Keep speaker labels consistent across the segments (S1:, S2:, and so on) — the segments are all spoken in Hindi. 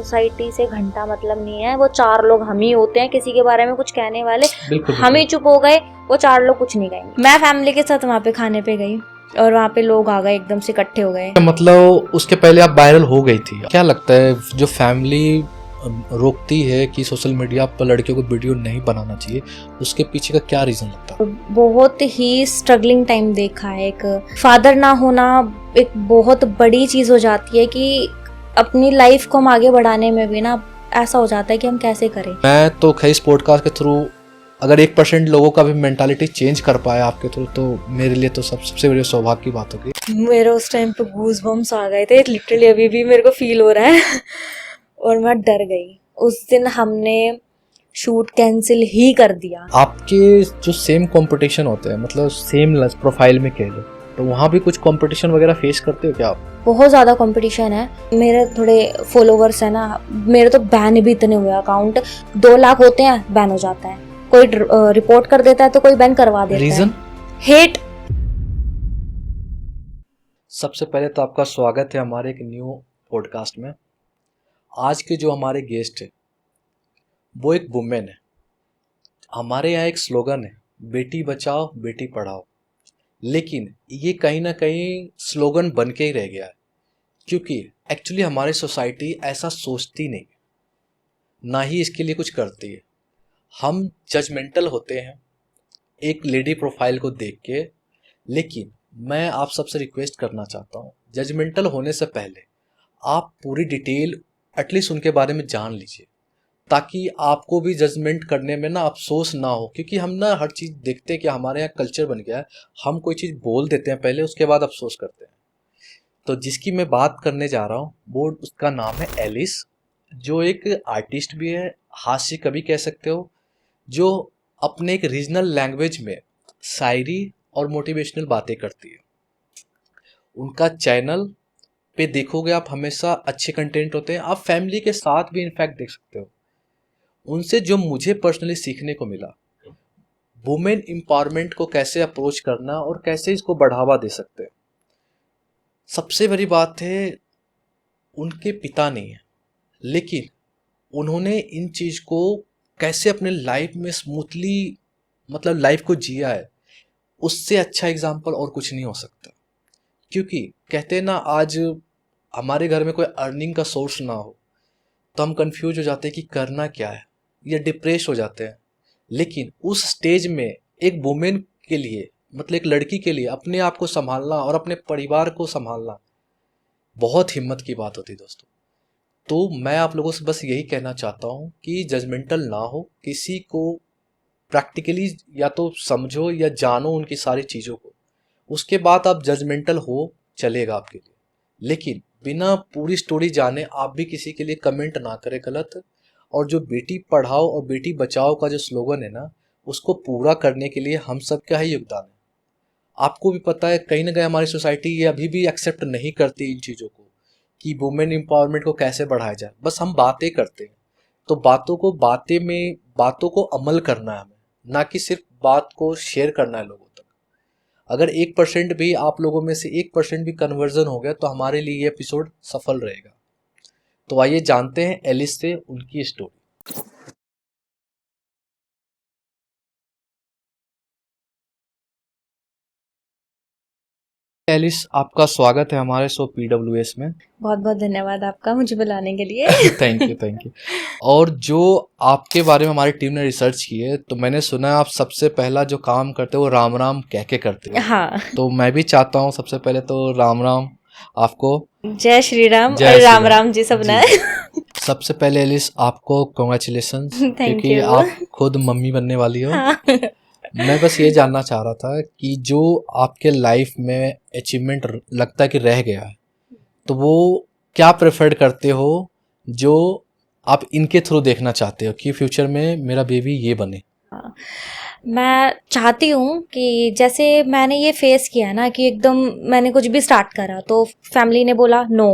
S1: सोसाइटी से घंटा मतलब नहीं है। वो 4 लोग हम ही होते हैं किसी के बारे में कुछ कहने वाले, हम ही चुप हो गए, वो 4 लोग कुछ नहीं कहेंगे। मैं फैमिली के साथ वहाँ पे खाने पे गई और वहाँ पे लोग आ गए, एकदम से इकट्ठे हो गए।
S2: मतलब उसके पहले आप वायरल हो गई थी। क्या लगता है जो फैमिली रोकती है कि सोशल मीडिया पर लड़कियों को वीडियो नहीं बनाना चाहिए, उसके पीछे का क्या रीजन लगता है?
S1: बहुत ही स्ट्रगलिंग टाइम देखा है। एक फादर ना होना एक बहुत बड़ी चीज हो जाती है कि अपनी लाइफ को हम आगे बढ़ाने में भी ना ऐसा हो जाता है कि हम कैसे करें।
S2: मैं तो खैर इस पॉडकास्ट के थ्रू अगर 1% लोगों का भी मेंटालिटी चेंज कर पाया आपके थ्रू, तो मेरे लिए तो सबसे बड़ी सौभाग्य की बात होगी।
S1: मेरे उस टाइम पे गूज बम्स आ गए थे, लिटरली अभी भी मेरे को फील हो रहा है और मैं डर गई। उस दिन हमने शूट कैंसिल ही कर दिया।
S2: आपके जो सेम कंपटीशन होते हैं, मतलब सेम प्रोफाइल में कह लो, तो वहाँ भी कुछ कंपटीशन वगैरह फेस करते हो क्या आप?
S1: बहुत ज़्यादा कंपटीशन है। मेरे थोड़े फॉलोवर्स है ना, मेरे तो बैन भी इतने हुए, अकाउंट 2 लाख होते हैं, बैन हो जाता है। कोई रिपोर्ट कर देता है तो कोई बैन करवा देता है।
S2: रीजन?
S1: हेट।
S2: सबसे पहले तो आपका स्वागत है हमारे एक न्यू पॉडकास्ट में। आज के जो हमारे गेस्ट है वो एक वुमेन है। हमारे यहाँ एक स्लोगन है, बेटी बचाओ बेटी पढ़ाओ, लेकिन ये कहीं ना कहीं स्लोगन बन के ही रह गया है, क्योंकि एक्चुअली हमारी सोसाइटी ऐसा सोचती नहीं, ना ही इसके लिए कुछ करती है। हम जजमेंटल होते हैं एक लेडी प्रोफाइल को देख के। लेकिन मैं आप सबसे रिक्वेस्ट करना चाहता हूँ, जजमेंटल होने से पहले आप पूरी डिटेल एटलीस्ट उनके बारे में जान लीजिए, ताकि आपको भी जजमेंट करने में ना अफसोस ना हो। क्योंकि हम ना हर चीज़ देखते हैं कि हमारे यहाँ कल्चर बन गया है, हम कोई चीज़ बोल देते हैं पहले, उसके बाद अफसोस करते हैं। तो जिसकी मैं बात करने जा रहा हूँ वो, उसका नाम है एलिस, जो एक आर्टिस्ट भी है, हास्य कवि कह सकते हो, जो अपने एक रीजनल लैंग्वेज में शायरी और मोटिवेशनल बातें करती है। उनका चैनल पे देखोगे आप, हमेशा अच्छे कंटेंट होते हैं। आप फैमिली के साथ भी इनफैक्ट देख सकते हो। उनसे जो मुझे पर्सनली सीखने को मिला, वुमेन एम्पावरमेंट को कैसे अप्रोच करना और कैसे इसको बढ़ावा दे सकते हैं। सबसे बड़ी बात है, उनके पिता नहीं है, लेकिन उन्होंने इन चीज़ को कैसे अपने लाइफ में स्मूथली मतलब लाइफ को जिया है, उससे अच्छा एग्जाम्पल और कुछ नहीं हो सकता। क्योंकि कहते हैं ना, आज हमारे घर में कोई अर्निंग का सोर्स ना हो तो हम कंफ्यूज हो जाते हैं कि करना क्या है, या डिप्रेस हो जाते हैं। लेकिन उस स्टेज में एक वुमेन के लिए, मतलब एक लड़की के लिए अपने आप को संभालना और अपने परिवार को संभालना बहुत हिम्मत की बात होती है दोस्तों। तो मैं आप लोगों से बस यही कहना चाहता हूँ कि जजमेंटल ना हो, किसी को प्रैक्टिकली या तो समझो या जानो उनकी सारी चीज़ों को, उसके बाद आप जजमेंटल हो, चलेगा आपके लिए। लेकिन बिना पूरी स्टोरी जाने आप भी किसी के लिए कमेंट ना करें गलत। और जो बेटी पढ़ाओ और बेटी बचाओ का जो स्लोगन है ना, उसको पूरा करने के लिए हम सब का ही योगदान है। आपको भी पता है कहीं ना कहीं हमारी सोसाइटी ये अभी भी एक्सेप्ट नहीं करती इन चीज़ों को, कि वुमेन एम्पावरमेंट को कैसे बढ़ाया जाए। बस हम बातें करते हैं, तो बातों को अमल करना है हमें, ना कि सिर्फ बात को शेयर करना है लोगों तक। अगर 1% भी आप लोगों में से 1% भी कन्वर्जन हो गया तो हमारे लिए ये एपिसोड सफल रहेगा। तो आइए जानते हैं एलिस से उनकी स्टोरी। एलिस, आपका स्वागत है हमारे शो PWS में।
S1: बहुत बहुत धन्यवाद आपका मुझे बुलाने के लिए।
S2: Thank you. और जो आपके बारे में हमारी टीम ने रिसर्च की है, तो मैंने सुना है आप सबसे पहला जो काम करते हो वो राम राम कह के करते हो।
S1: हाँ।
S2: तो मैं भी चाहता हूँ सबसे पहले तो राम राम आपको।
S1: जय श्री राम
S2: जय
S1: और
S2: श्री
S1: राम
S2: राम।
S1: राम जी सब ना।
S2: सबसे पहले एलिस आपको कॉन्ग्रेचुलेशंस,
S1: थैंक
S2: क्योंकि
S1: यू।
S2: आप खुद मम्मी बनने वाली हो।
S1: हाँ।
S2: मैं बस ये जानना चाह रहा था कि जो आपके लाइफ में अचीवमेंट लगता है कि रह गया है, तो वो क्या प्रेफर्ड करते हो जो आप इनके थ्रू देखना चाहते हो कि फ्यूचर में मेरा बेबी ये बने?
S1: मैं चाहती हूँ कि जैसे मैंने ये फेस किया ना कि एकदम मैंने कुछ भी स्टार्ट करा तो फैमिली ने बोला नो।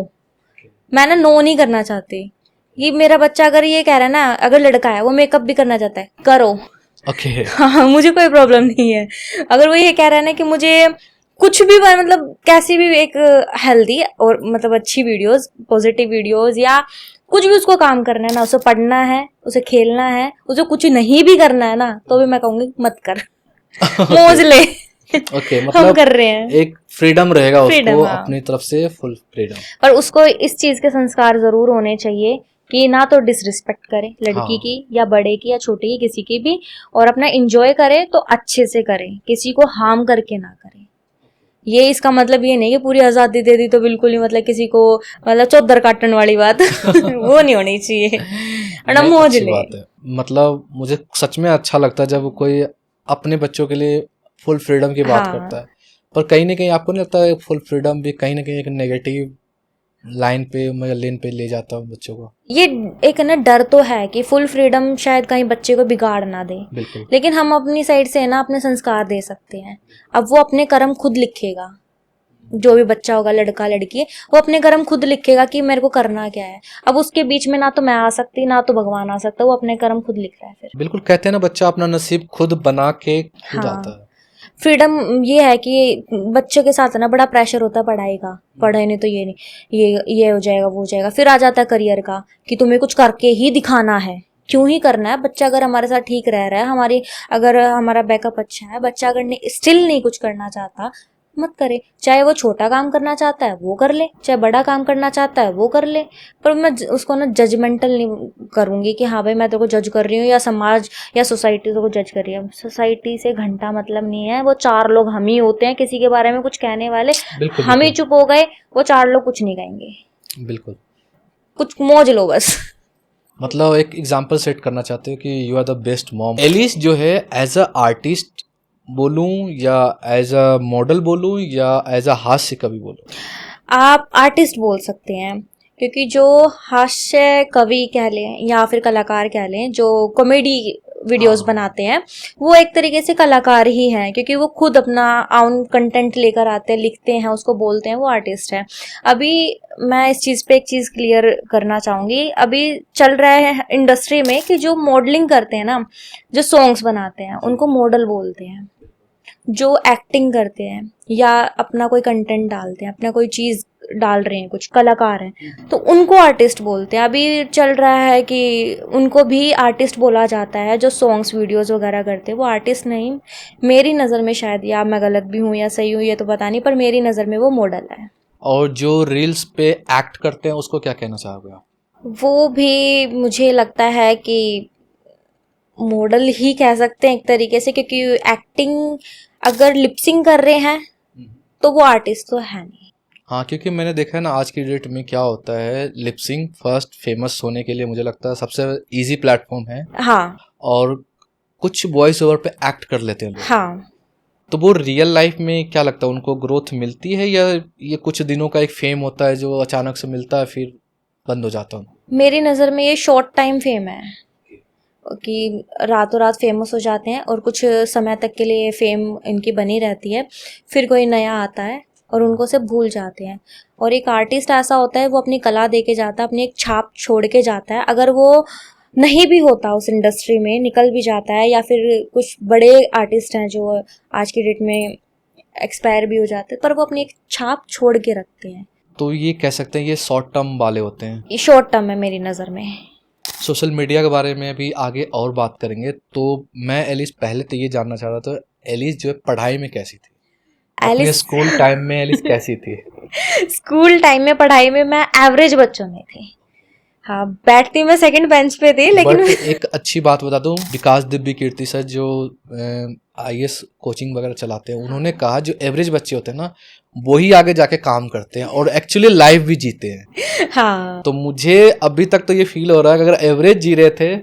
S1: मैं ना नो नहीं करना चाहती। ये मेरा बच्चा अगर ये कह रहा है ना, अगर लड़का है वो मेकअप भी करना चाहता है, करो।
S2: ओके।
S1: हाँ, मुझे कोई प्रॉब्लम नहीं है। अगर वो ये कह रहा है ना कि मुझे कुछ भी मतलब कैसी भी एक हेल्दी और मतलब अच्छी वीडियोस, पॉजिटिव वीडियोस या कुछ भी उसको काम करना है ना, उसे पढ़ना है, उसे खेलना है, उसे कुछ नहीं भी करना है ना, तो भी मैं कहूंगी मत कर, मौज ले।
S2: ओके,
S1: हम
S2: मतलब
S1: कर रहे हैं,
S2: एक फ्रीडम रहेगा
S1: फ्रीडम,
S2: उसको
S1: हाँ।
S2: अपनी तरफ से, फुल फ्रीडम।
S1: पर उसको इस चीज के संस्कार जरूर होने चाहिए कि ना तो डिसरिस्पेक्ट करे लड़की
S2: हाँ,
S1: की या बड़े की या छोटे की, किसी की भी, और अपना एंजॉय करे तो अच्छे से करे, किसी को हार्म करके ना करे। ये इसका मतलब ये नहीं कि पूरी आजादी दे दी तो बिल्कुल ही मतलब किसी को मतलब चौधर काटने वाली बात वो नहीं होनी चाहिए, और ना
S2: नहीं,
S1: मौज
S2: अच्छी
S1: ले।
S2: बात है। मतलब मुझे सच में अच्छा लगता है जब कोई अपने बच्चों के लिए फुल फ्रीडम की बात करता
S1: हाँ,
S2: है। पर कहीं ना कहीं आपको नहीं लगता है फुल फ्रीडम भी कहीं ना कहीं एक नेगेटिव लाइन पे या लेन पे ले जाता हूँ बच्चों को?
S1: ये एक ना डर तो है कि फुल फ्रीडम शायद कहीं बच्चे को बिगाड़ ना दे,
S2: बिल्कुल।
S1: लेकिन हम अपनी साइड से ना अपने संस्कार दे सकते हैं। अब वो अपने कर्म खुद लिखेगा, जो भी बच्चा होगा, लड़का लड़की, वो अपने कर्म खुद लिखेगा कि मेरे को करना क्या है। अब उसके बीच में ना तो मैं आ सकती ना तो भगवान आ सकता, वो अपने कर्म खुद लिख रहा है फिर।
S2: बिल्कुल, कहते हैं ना बच्चा अपना नसीब खुद बना के खुद आता
S1: हाँ,
S2: है।
S1: फ्रीडम ये है कि बच्चों के साथ ना बड़ा प्रेशर होता है पढ़ाई का, पढ़े नहीं तो ये नहीं, ये हो जाएगा वो हो जाएगा, फिर आ जाता है करियर का कि तुम्हें कुछ करके ही दिखाना है। क्यों ही करना है? बच्चा अगर हमारे साथ ठीक रह रहा है, हमारी अगर हमारा बैकअप अच्छा है, बच्चा अगर स्टिल नहीं कुछ करना चाहता, मत करे। चाहे वो छोटा काम करना चाहता है वो कर ले, चाहे बड़ा काम करना चाहता है वो कर ले। पर मैं उसको ना जजमेंटल नहीं करूंगी कि हाँ भाई मैं तेरे को जज कर रही हूँ, या समाज या सोसाइटी को जज कर रही है। सोसाइटी से घंटा मतलब नहीं है, वो चार लोग हम ही होते हैं किसी के बारे में कुछ कहने वाले।
S2: बिल्कुल
S1: हम ही
S2: बिल्कुल।
S1: चुप हो गए, वो चार लोग कुछ नहीं कहेंगे।
S2: बिल्कुल,
S1: कुछ मौज लो बस।
S2: मतलब एक एग्जांपल सेट करना चाहते हो कि you are the best mom. Alice जो है एज अ आर्टिस्ट बोलूं या एज अ मॉडल बोलूं या एज अ हास्य कवि बोलूं?
S1: आप आर्टिस्ट बोल सकते हैं, क्योंकि जो हास्य कवि कह लें या फिर कलाकार कह लें, जो कॉमेडी वीडियोस
S2: हाँ,
S1: बनाते हैं, वो एक तरीके से कलाकार ही हैं, क्योंकि वो खुद अपना आउन कंटेंट लेकर आते हैं, लिखते हैं, उसको बोलते हैं, वो आर्टिस्ट है। अभी मैं इस चीज़ पे एक चीज़ क्लियर करना चाहूँगी। अभी चल रहा है इंडस्ट्री में कि जो मॉडलिंग करते हैं ना, जो सॉन्ग्स बनाते हैं, उनको मॉडल बोलते हैं। जो एक्टिंग करते हैं या अपना कोई कंटेंट डालते हैं, अपना कोई चीज़ डाल रहे हैं, कुछ कलाकार हैं, तो उनको आर्टिस्ट बोलते हैं। अभी चल रहा है कि उनको भी आर्टिस्ट बोला जाता है, जो सॉन्ग्स वीडियोस वगैरह करते हैं वो आर्टिस्ट नहीं, मेरी नज़र में, शायद या मैं गलत भी हूँ या सही हूँ ये तो पता नहीं, पर मेरी नज़र में वो मॉडल है।
S2: और जो रील्स पे एक्ट करते हैं उसको क्या कहना चाहोगे आप?
S1: वो भी मुझे लगता है कि मॉडल ही कह सकते हैं एक तरीके से, क्योंकि एक्टिंग अगर लिपसिंग कर रहे हैं तो वो आर्टिस्ट तो है नहीं।
S2: हाँ, क्योंकि मैंने देखा है ना आज की डेट में क्या होता है, लिपसिंग फर्स्ट फेमस होने के लिए मुझे लगता है सबसे इजी प्लेटफॉर्म है।
S1: हाँ,
S2: और कुछ वॉइस ओवर पे एक्ट कर लेते हैं लोग।
S1: हाँ,
S2: तो वो रियल लाइफ में क्या लगता है, उनको ग्रोथ मिलती है या ये कुछ दिनों का एक फेम होता है जो अचानक से मिलता है फिर बंद हो जाता है?
S1: मेरी नज़र में ये शॉर्ट टाइम फेम है कि रातों रात फेमस हो जाते हैं और कुछ समय तक के लिए फेम इनकी बनी रहती है, फिर कोई नया आता है और उनको से भूल जाते हैं। और एक आर्टिस्ट ऐसा होता है, वो अपनी कला दे के जाता है, अपनी एक छाप छोड़ के जाता है। अगर वो नहीं भी होता उस इंडस्ट्री में, निकल भी जाता है, या फिर कुछ बड़े आर्टिस्ट हैं जो आज की डेट में एक्सपायर भी हो जाते हैं, पर वो अपनी एक छाप छोड़ के रखते हैं।
S2: तो ये कह सकते हैं ये शॉर्ट टर्म वाले होते हैं।
S1: ये शॉर्ट टर्म है मेरी नज़र में।
S2: सोशल मीडिया के बारे में अभी आगे और बात करेंगे। तो मैं एलिस पहले तो ये जानना चाह रहा था, एलिस जो है पढ़ाई में कैसी थी? अपने
S1: एलिस
S2: स्कूल टाइम में एलिस कैसी थी?
S1: स्कूल टाइम में पढ़ाई में मैं एवरेज बच्चों में थी। हाँ, बैठती मैं सेकंड बेंच पे थी, लेकिन
S2: बट एक अच्छी बात बता दूं, विकास दिव्य कीर्ति सर जो आईएएस कोचिंग वगैरह चलाते हैं, उन्होंने कहा जो एवरेज बच्चे होते हैं ना वही आगे जाके काम करते हैं और एक्चुअली लाइफ भी जीते हैं।
S1: हाँ,
S2: तो मुझे अभी तक तो ये फील हो रहा है कि अगर एवरेज जी रहे थे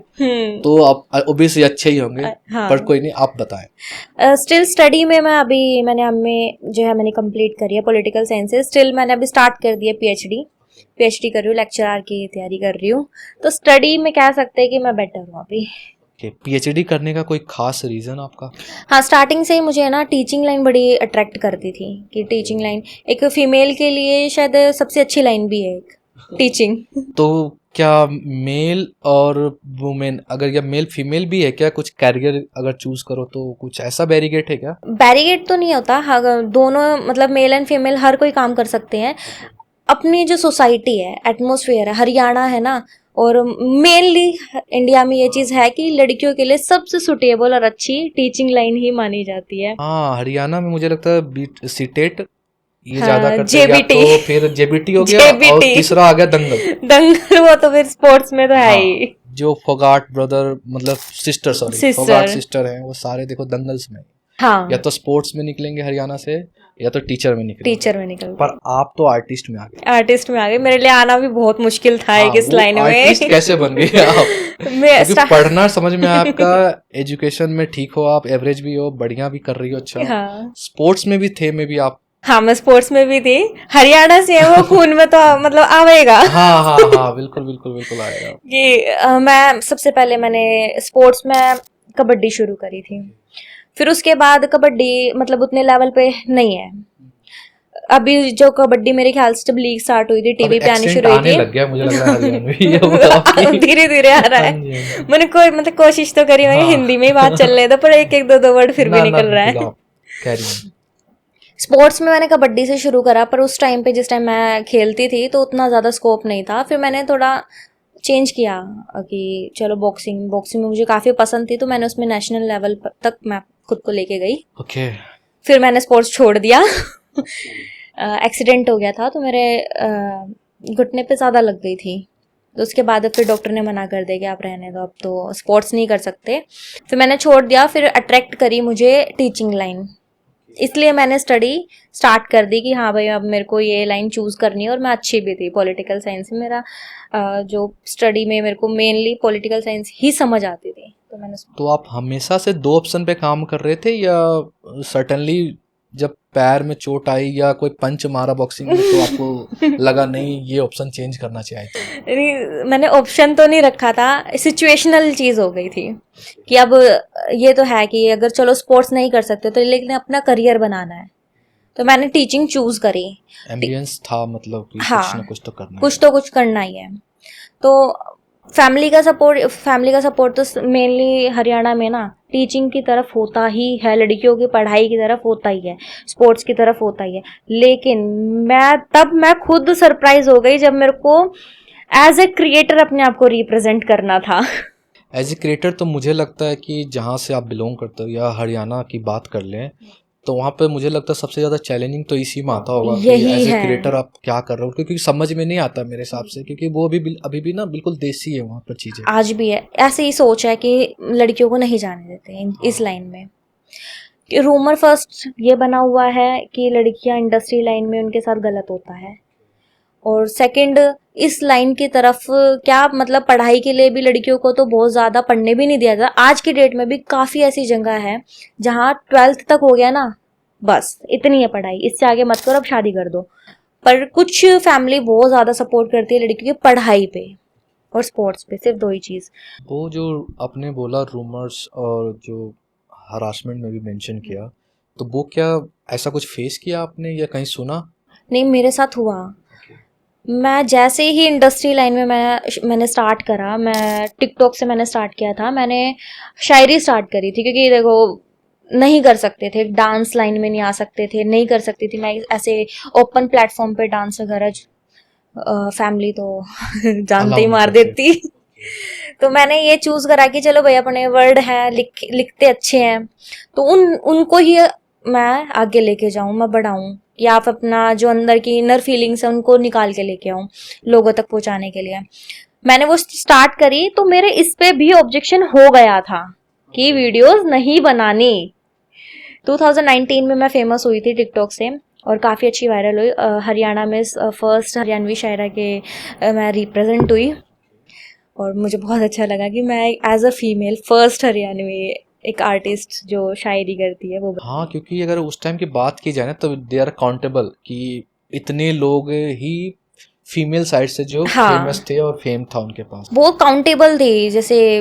S2: तो आप ओबियसली अच्छे ही होंगे।
S1: हाँ,
S2: पर कोई नहीं, आप बताएं।
S1: स्टिल स्टडी में मैं अभी मैंने कंप्लीट करी है पॉलिटिकल साइंसेस। स्टिल मैंने अभी स्टार्ट कर दिया पीएचडी कर रही हूँ, लेक्चरर की तैयारी कर रही हूँ। तो स्टडी में कह सकते हैं कि मैं बेटर हूँ अभी।
S2: पीएचडी करने का कोई खास रीजन आपका?
S1: हाँ, स्टार्टिंग से ही मुझे ना टीचिंग लाइन बड़ी अट्रैक्ट करती थी, कि टीचिंग लाइन एक फीमेल के लिए शायद सबसे अच्छी लाइन भी है, एक टीचिंग।
S2: तो क्या मेल और वुमेन, अगर या मेल फीमेल भी है क्या, कुछ कैरियर अगर चूज करो तो कुछ ऐसा बैरिगेट है क्या?
S1: बैरिगेट तो नहीं होता, हाँ, दोनों मतलब मेल एंड फीमेल हर कोई काम कर सकते हैं। अपनी जो सोसाइटी है, एटमॉस्फेयर है, हरियाणा है ना, और मेनली इंडिया में ये चीज है कि लड़कियों के लिए सबसे सुटेबल और अच्छी टीचिंग लाइन ही मानी जाती है।
S2: हाँ, हरियाणा में मुझे लगता है सीटेट ये ज्यादा
S1: हाँ,
S2: करते हैं, या
S1: जेबीटी।
S2: तो फिर जेबीटी हो गया और
S1: जेबीटी
S2: तीसरा आ गया दंगल।
S1: दंगल, वो तो फिर स्पोर्ट्स में तो है
S2: हाँ,
S1: ही।
S2: जो फोगाट ब्रदर मतलब sister, sorry Phogat
S1: sister,
S2: sister हैं, वो सारे देखो दंगल्स में,
S1: हाँ,
S2: या तो स्पोर्ट्स में निकलेंगे हरियाणा से, या तो टीचर में निकलेंगे।
S1: टीचर में निकल
S2: पर
S1: गई,
S2: आप तो आर्टिस्ट में आ गए।
S1: आर्टिस्ट में आ गई। मेरे लिए आना भी बहुत मुश्किल था
S2: हाँ,
S1: एक इस
S2: वो
S1: लाइन
S2: आर्टिस्ट
S1: में।
S2: कैसे बन गए आप?
S1: मैं
S2: क्योंकि पढ़ना समझ में आया आपका, एजुकेशन में ठीक हो आप, एवरेज भी हो, बढ़िया भी कर रही हो, अच्छा
S1: हाँ,
S2: स्पोर्ट्स में भी थे, में भी आप।
S1: हाँ, मैं स्पोर्ट्स में भी थी। हरियाणा से है वो, खून में तो मतलब आवेगा।
S2: हाँ हाँ हाँ, बिल्कुल बिल्कुल बिल्कुल आएगा।
S1: कि मैं सबसे पहले मैंने स्पोर्ट्स में कबड्डी शुरू करी थी। फिर उसके बाद कबड्डी मतलब उतने लेवल पे नहीं है अभी। जो कबड्डी मेरे ख्याल से जब लीग स्टार्ट हुई थी,
S2: अब
S1: टीवी पे आनी
S2: एक्सेंट
S1: शुरू हुई
S2: आने
S1: थी।
S2: लग गया, मुझे लग रहा है हरियाणवी अब आपकी।
S1: धीरे धीरे आ रहा
S2: हाँ
S1: है।
S2: जी, हाँ जी।
S1: मैंने कोई मतलब कोशिश तो करी, मैं
S2: हाँ।
S1: हिंदी में ही बात चल रहे थे, पर एक एक दो वर्ड फिर भी
S2: ना
S1: निकल रहा
S2: बिल्कुल,
S1: है।
S2: आप कह रही हैं।
S1: स्पोर्ट्स में मैंने कबड्डी से शुरू करा, पर उस टाइम पे जिस टाइम मैं खेलती थी तो उतना ज़्यादा स्कोप नहीं था। फिर मैंने थोड़ा चेंज किया कि चलो बॉक्सिंग, बॉक्सिंग में मुझे काफ़ी पसंद थी, तो मैंने उसमें नेशनल लेवल तक मैं खुद को लेके गई।
S2: ओके।
S1: फिर मैंने स्पोर्ट्स छोड़ दिया। एक्सीडेंट हो गया था, तो मेरे घुटने पे ज़्यादा लग गई थी। तो उसके बाद फिर डॉक्टर ने मना कर दिया कि आप रहने दो, अब तो स्पोर्ट्स नहीं कर सकते। फिर मैंने छोड़ दिया। फिर अट्रैक्ट करी मुझे टीचिंग लाइन, इसलिए मैंने स्टडी स्टार्ट कर दी कि हाँ भाई अब मेरे को ये लाइन चूज़ करनी है। और मैं अच्छी भी थी पॉलिटिकल साइंस में, मेरा जो स्टडी में मेरे को मेनली पॉलिटिकल साइंस ही समझ आती थी, तो मैंने।
S2: तो आप हमेशा से 2 ऑप्शन पे काम कर रहे थे, या सर्टेनली जब पैर में चोट आई या कोई पंच मारा बॉक्सिंग में तो आपको लगा नहीं ये ऑप्शन चेंज करना चाहिए?
S1: नहीं, मैंने ऑप्शन तो नहीं रखा था, सिचुएशनल चीज़ हो गई थी कि अब ये तो है कि अगर चलो स्पोर्ट्स नहीं कर सकते तो लेकिन अपना करियर बनाना है, तो मैंने टीचिंग चूज करी।
S2: एम्बियंस था मतलब कि
S1: हाँ,
S2: कुछ ना कुछ तो करना
S1: कुछ तो कुछ करना ही है। तो फैमिली का सपोर्ट तो मेनली हरियाणा में ना टीचिंग की तरफ होता ही है, लड़कियों की पढ़ाई की तरफ होता ही है, स्पोर्ट्स की तरफ होता ही है। लेकिन मैं खुद सरप्राइज हो गई जब मेरे को एज ए क्रिएटर अपने आप को रिप्रेजेंट करना था।
S2: As a creator. तो मुझे लगता है कि जहाँ से आप बिलोंग करते हो या हरियाणा की बात कर लें, तो वहाँ पे मुझे लगता है सबसे ज़्यादा चैलेंजिंग तो इसी में आता होगा कि
S1: यही
S2: एज ए
S1: है।
S2: क्रिएटर आप क्या कर रहे हो, क्योंकि समझ में नहीं आता मेरे हिसाब से, क्योंकि वो अभी भी ना बिल्कुल देसी है वहाँ पर चीज़ें।
S1: आज भी है ऐसे ही सोच है कि लड़कियों को नहीं जाने देते इस लाइन में। कि रूमर फर्स्ट ये बना हुआ है कि लड़कियां इंडस्ट्री लाइन में उनके साथ गलत होता है, और सेकंड इस लाइन की तरफ क्या मतलब पढ़ाई के लिए भी लड़कियों को तो बहुत ज़्यादा पढ़ने भी नहीं दिया जाता। आज की डेट में भी काफ़ी ऐसी जगह है जहाँ 12th तक हो गया ना, बस इतनी है पढ़ाई, इससे आगे मत करो, अब शादी कर दो। पर कुछ फैमिली बहुत ज़्यादा सपोर्ट करती है लड़कियों की पढ़ाई पे और स्पोर्ट्स पे, सिर्फ दो ही चीज़।
S2: वो जो आपने बोला रूमर्स और जो हरासमेंट में भी मेंशन किया, तो वो क्या ऐसा कुछ फेस किया आपने या कहीं सुना?
S1: नहीं, मेरे साथ हुआ। मैं जैसे ही इंडस्ट्री लाइन में मैंने स्टार्ट करा, मैं टिकटॉक से मैंने स्टार्ट किया था, मैंने शायरी स्टार्ट करी थी, क्योंकि देखो नहीं कर सकते थे, डांस लाइन में नहीं आ सकते थे, नहीं कर सकती थी मैं ऐसे ओपन प्लेटफॉर्म पे डांस वगैरह। फैमिली तो जानते ही मार देती। तो मैंने ये चूज करा कि चलो भैया अपने वर्ड हैं, लिखते अच्छे हैं, तो उनको ही मैं आगे लेके जाऊं, मैं बढ़ाऊं, या आप अपना जो अंदर की इनर फीलिंग्स है उनको निकाल के लेके आऊं लोगों तक पहुंचाने के लिए। मैंने वो स्टार्ट करी, तो मेरे इस पे भी ऑब्जेक्शन हो गया था कि वीडियोस नहीं बनानी। 2019 में मैं फेमस हुई थी टिकटॉक से और काफ़ी अच्छी वायरल हुई। हरियाणा में फर्स्ट हरियाणवी शायरा के मैं रिप्रेजेंट हुई, और मुझे बहुत अच्छा लगा कि मैं as a female first Haryanvi एक आर्टिस्ट जो शायरी करती है वो।
S2: हाँ, क्योंकि अगर उस टाइम की बात की जाए ना तो दे आर काउंटेबल कि इतने लोग ही फीमेल साइड से जो फेमस
S1: हाँ,
S2: थे और फेम था उनके पास।
S1: वो काउंटेबल थी, जैसे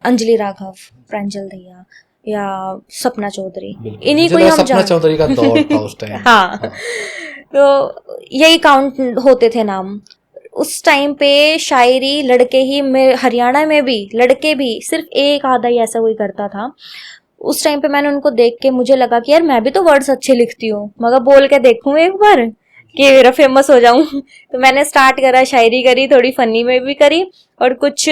S1: अंजलि राघव, प्रांजल दहिया या सपना चौधरी,
S2: बिल्कुल,
S1: इन्हीं
S2: मुझे
S1: को ही
S2: लगा
S1: हम
S2: सपना चौधरी का दौर था उस टाइम।
S1: हाँ,
S2: हाँ।
S1: तो यही काउंट होते थे नाम उस टाइम पे। शायरी लड़के ही में, हरियाणा में भी लड़के भी सिर्फ एक आधा ही ऐसा कोई करता था। उस टाइम पे मैंने उनको देख के मुझे लगा कि यार मैं भी तो वर्ड्स अच्छे लिखती हूँ, मगर बोल के देखूं एक बार कि मेरा फेमस हो जाऊं। तो मैंने स्टार्ट करा, शायरी करी, थोड़ी फनी में भी करी और कुछ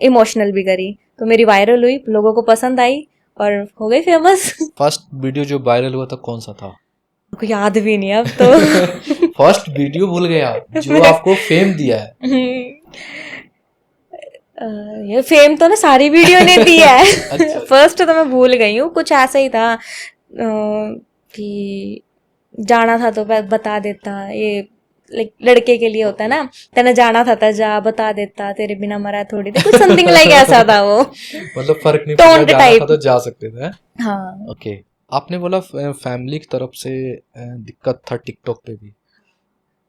S1: इमोशनल भी करी। तो मेरी वायरल हुई, लोगों को पसंद आई और हो गई फेमस।
S2: फर्स्ट वीडियो जो वायरल हुआ था कौन सा था?
S1: को याद भी नहीं अब तो।
S2: फर्स्ट वीडियो भूल गया जो आपको फेम दिया है।
S1: ये फेम तो ना सारी वीडियो ने दी है।
S2: अच्छा।
S1: फर्स्ट तो मैं भूल गई हूँ, कुछ ऐसा ही था कि जाना था तो बता देता, ये लाइक लड़के के लिए होता है ना, तेने जाना था जा बता देता, तेरे बिना मरा थोड़ी थे, कुछ समथिंग लाइक ऐसा था वो।
S2: मतलब फर्क नहीं पड़ा,
S1: टोंट
S2: जाना
S1: टाइप।
S2: था तो जा सकते थे।
S1: हाँ।
S2: ओके, आपने बोला फैमिली की तरफ से दिक्कत था टिकटॉक पे भी,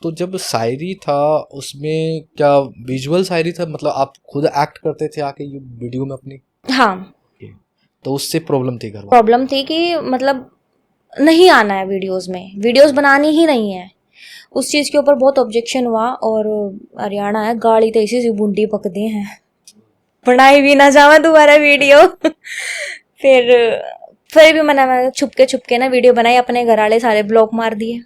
S2: तो जब शायरी था उसमें क्या विजुअल शायरी था, मतलब आप खुद एक्ट करते थे आके ये वीडियो में अपनी?
S1: हाँ,
S2: तो उससे प्रॉब्लम थी घर वालों?
S1: प्रॉब्लम थी कि मतलब नहीं आना है वीडियोस में, वीडियोस बनानी ही नहीं है। उस चीज़ के ऊपर बहुत ऑब्जेक्शन हुआ और हरियाणा है, गाड़ी तो इसी से बूंदी पकते हैं, बनाई भी ना जावे दोबारा वीडियो। फिर भी मैंने छुपके ना वीडियो बनाई, अपने घर वाले सारे ब्लॉक मार दिए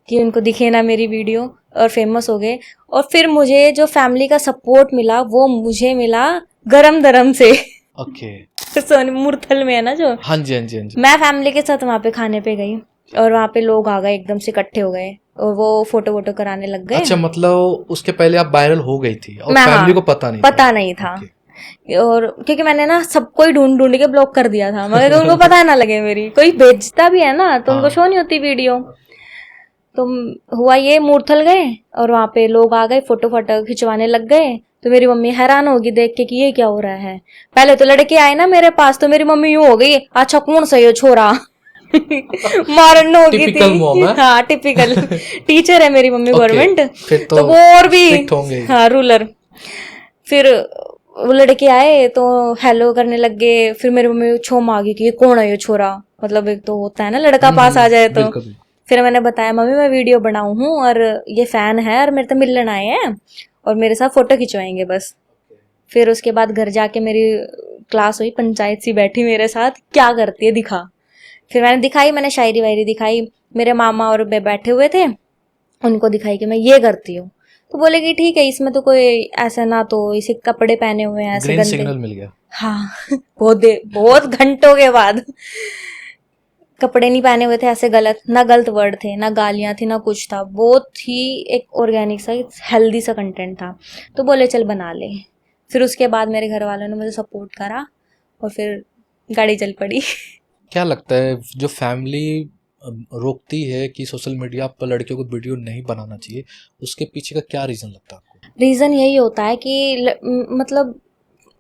S1: कि उनको दिखे ना मेरी वीडियो, और फेमस हो गए। और फिर मुझे जो फैमिली का सपोर्ट मिला वो मुझे मिला गरम दरम से।
S2: ओके।
S1: सोनी मुरथल में है ना जो,
S2: हाँ जी हाँ जी हाँ जी।
S1: मैं फैमिली के साथ वहाँ पे खाने पे गई और वहाँ पे लोग आ गए, एकदम से इकट्ठे हो गए और वो फोटो वोटो कराने लग गए।
S2: अच्छा, मतलब उसके पहले आप वायरल हो गई थी और
S1: मैं,
S2: फैमिली
S1: हाँ,
S2: को पता नहीं
S1: पता नहीं था। और क्योंकि मैंने ना सबको ही ढूंढ ढूंढ के ब्लॉक कर दिया था, मगर उनको पता ना लगे मेरी, कोई भेजता भी है ना तो उनको शो नहीं होती वीडियो। तो हुआ ये, मूर्थल गए और वहाँ पे लोग आ गए, फोटो फोटो खिंचवाने लग गए। तो मेरी मम्मी हैरान होगी देख के कि ये क्या हो रहा है। पहले तो लड़के आए ना मेरे पास तो मेरी मम्मी यूं हो गई, अच्छा कौन सा ये छोरा। मारन होगी
S2: टिपिकल
S1: थी।
S2: मॉम है।
S1: हाँ, टिपिकल। टीचर है मेरी मम्मी, गवर्नमेंट।
S2: फिर
S1: तो वो और भी
S2: strict होंगे ही।
S1: हाँ, रूलर। फिर वो लड़के आए तो हेलो करने लग गए, फिर मेरी मम्मी छोम आ गई कि ये कौन है ये छोरा, मतलब एक तो होता है ना लड़का पास आ जाए तो।
S2: बिल्कुल।
S1: फिर मैंने बताया मम्मी मैं वीडियो बनाऊं हूँ और ये फैन है और मेरे तो मिलने आए हैं और मेरे साथ फोटो खिंचवाएंगे बस। फिर उसके बाद घर जाके मेरी क्लास हुई, पंचायत सी बैठी मेरे साथ, क्या करती है दिखा। फिर मैंने दिखाई, मैंने शायरी वायरी दिखाई, मेरे मामा और मैं बैठे हुए थे, उनको दिखाई कि मैं ये करती हूँ। तो बोले कि ठीक है, इसमें तो कोई ऐसा ना, तो इसे कपड़े पहने हुए हैं ऐसे
S2: ग्रीन
S1: गंदे।
S2: सिग्नल मिल गया।
S1: हाँ। बहुत घंटों के बाद। कपड़े नहीं पहने हुए थे ऐसे, गलत ना, गलत वर्ड थे ना, गालियां थी ना कुछ था, बहुत ही एक ऑर्गेनिक सा हेल्दी सा कंटेंट था। तो बोले चल बना ले। फिर उसके बाद मेरे घर वालों ने मुझे सपोर्ट करा और फिर गाड़ी चल पड़ी।
S2: क्या लगता है जो फैमिली रोकती है कि सोशल मीडिया पर लड़कियों को वीडियो नहीं बनाना चाहिए, उसके पीछे का क्या रीजन लगता है आपको?
S1: रीजन यही होता है कि मतलब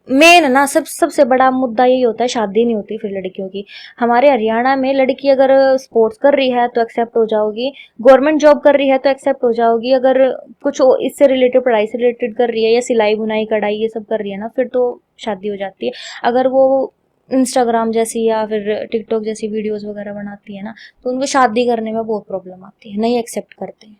S1: मेन ना सबसे बड़ा मुद्दा यही होता है, शादी नहीं होती फिर लड़कियों की। हमारे हरियाणा में लड़की अगर स्पोर्ट्स कर रही है तो एक्सेप्ट हो जाओगी, गवर्नमेंट जॉब कर रही है तो एक्सेप्ट हो जाओगी, अगर कुछ इससे रिलेटेड, पढ़ाई से रिलेटेड कर रही है या सिलाई बुनाई कढ़ाई ये सब कर रही है ना, फिर तो शादी हो जाती है। अगर वो इंस्टाग्राम जैसी या फिर टिकटॉक जैसी वीडियोस वगैरह बनाती है ना, तो उनको शादी करने में बहुत प्रॉब्लम आती है, नहीं एक्सेप्ट करते हैं।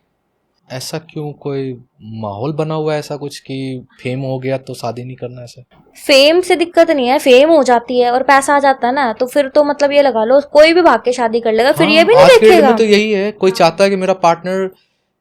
S2: ऐसा क्यों, कोई माहौल बना हुआ है ऐसा कुछ कि फेम हो गया तो शादी नहीं करना? ऐसा
S1: फेम से दिक्कत नहीं है, फेम हो जाती है और पैसा आ जाता है ना, तो फिर तो मतलब ये लगा लो कोई भी भाग के शादी कर लेगा, फिर ये भी नहीं
S2: आज के डेट
S1: देखेगा।
S2: में तो यही है, कोई चाहता है कि मेरा पार्टनर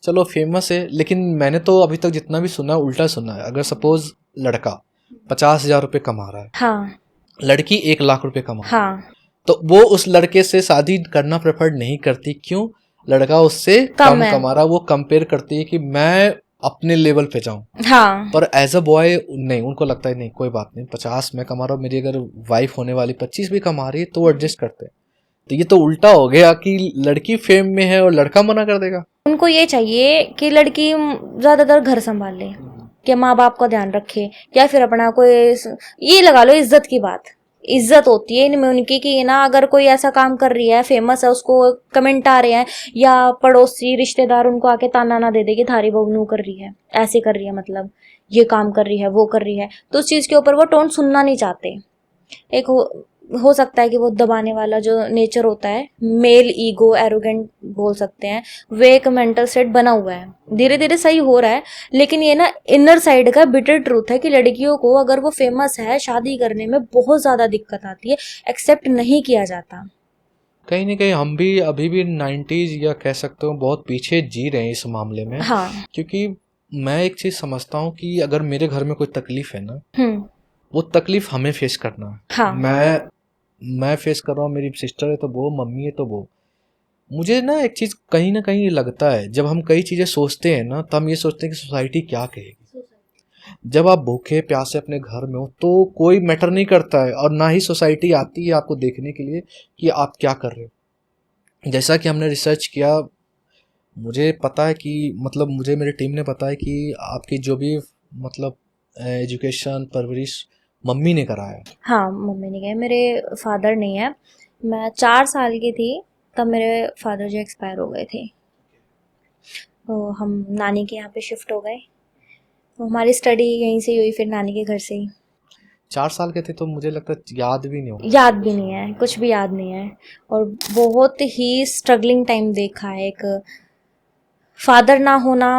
S2: चलो फेमस है, लेकिन मैंने तो अभी तक जितना भी सुना है उल्टा सुना है। अगर सपोज लड़का 50,000 रुपये कमा रहा है,
S1: हाँ,
S2: लड़की 1 लाख रुपए कमा रही है,
S1: हाँ,
S2: तो वो उस लड़के से शादी करना प्रेफर नहीं करती। क्यों? लड़का उससे
S1: कम
S2: कम
S1: है।
S2: कमा रहा, वो कंपेयर करती है कि मैं अपने लेवल पे जाऊं।
S1: हाँ,
S2: पर एज अ बॉय नहीं, उनको लगता है नहीं कोई बात नहीं, 50 मैं कमा रहा हूँ, मेरी अगर वाइफ होने वाली 25 भी कमा रही है तो वो एडजस्ट करते हैं। तो ये तो उल्टा हो गया कि लड़की फेम में है और लड़का मना कर देगा।
S1: उनको ये चाहिए कि लड़की ज्यादातर घर संभाल ले, कि माँ बाप का ध्यान रखे, या फिर अपना कोई ये लगा लो इज्जत की बात। इज्जत होती है इनमें उनकी कि ना, अगर कोई ऐसा काम कर रही है, फेमस है, उसको कमेंट आ रहे हैं या पड़ोसी रिश्तेदार उनको आके ताना ना दे दे कि थारी बहू नू कर रही है, ऐसे कर रही है, मतलब ये काम कर रही है, वो कर रही है, तो उस चीज के ऊपर वो टोन सुनना नहीं चाहते। एक हो सकता है कि वो दबाने वाला जो नेचर होता है, मेल ईगो, एरोगेंट बोल सकते हैं, वे एक मेंटल सेट बना हुआ है, धीरे धीरे सही हो रहा है। लेकिन ये ना इनर साइड का बिटर ट्रूथ है कि लड़कियों को अगर वो फेमस है, शादी करने में बहुत ज्यादा दिक्कत आती है, एक्सेप्ट नहीं किया जाता।
S2: कहीं ना कहीं हम भी अभी भी 90s या कह सकते हो बहुत पीछे जी रहे हैं इस मामले में।
S1: हाँ।
S2: क्योंकि मैं एक चीज़ समझता हूँ कि अगर मेरे घर में कोई तकलीफ है ना, वो तकलीफ हमें फेस करना है।
S1: हाँ।
S2: मैं फेस कर रहा हूँ, मेरी सिस्टर है तो वो, मम्मी है तो वो। मुझे ना एक चीज़ कहीं ना कहीं लगता है, जब हम कई चीज़ें सोचते हैं ना, तो हम ये सोचते हैं कि सोसाइटी क्या कहेगी। जब आप भूखे प्यासे अपने घर में हो तो कोई मैटर नहीं करता है, और ना ही सोसाइटी आती है आपको देखने के लिए कि आप क्या कर रहे हो। जैसा कि हमने रिसर्च किया, मुझे पता है कि मतलब मुझे मेरी टीम ने बताया कि आपकी जो भी मतलब एजुकेशन परवरिश मम्मी ने कराया।
S1: हाँ, मम्मी ने गए, मेरे फादर नहीं है। मैं 4 साल की थी तब मेरे फादर जी एक्सपायर हो गए थे, तो हम नानी के यहाँ पे शिफ्ट हो गए। तो हमारी स्टडी यहीं से ही हुई, फिर नानी के घर से ही।
S2: 4 साल के थे तो मुझे लगता है याद भी नहीं होगा।
S1: याद भी नहीं है, कुछ भी याद नहीं है। और बहुत ही स्ट्रगलिंग टाइम देखा है। एक फादर ना होना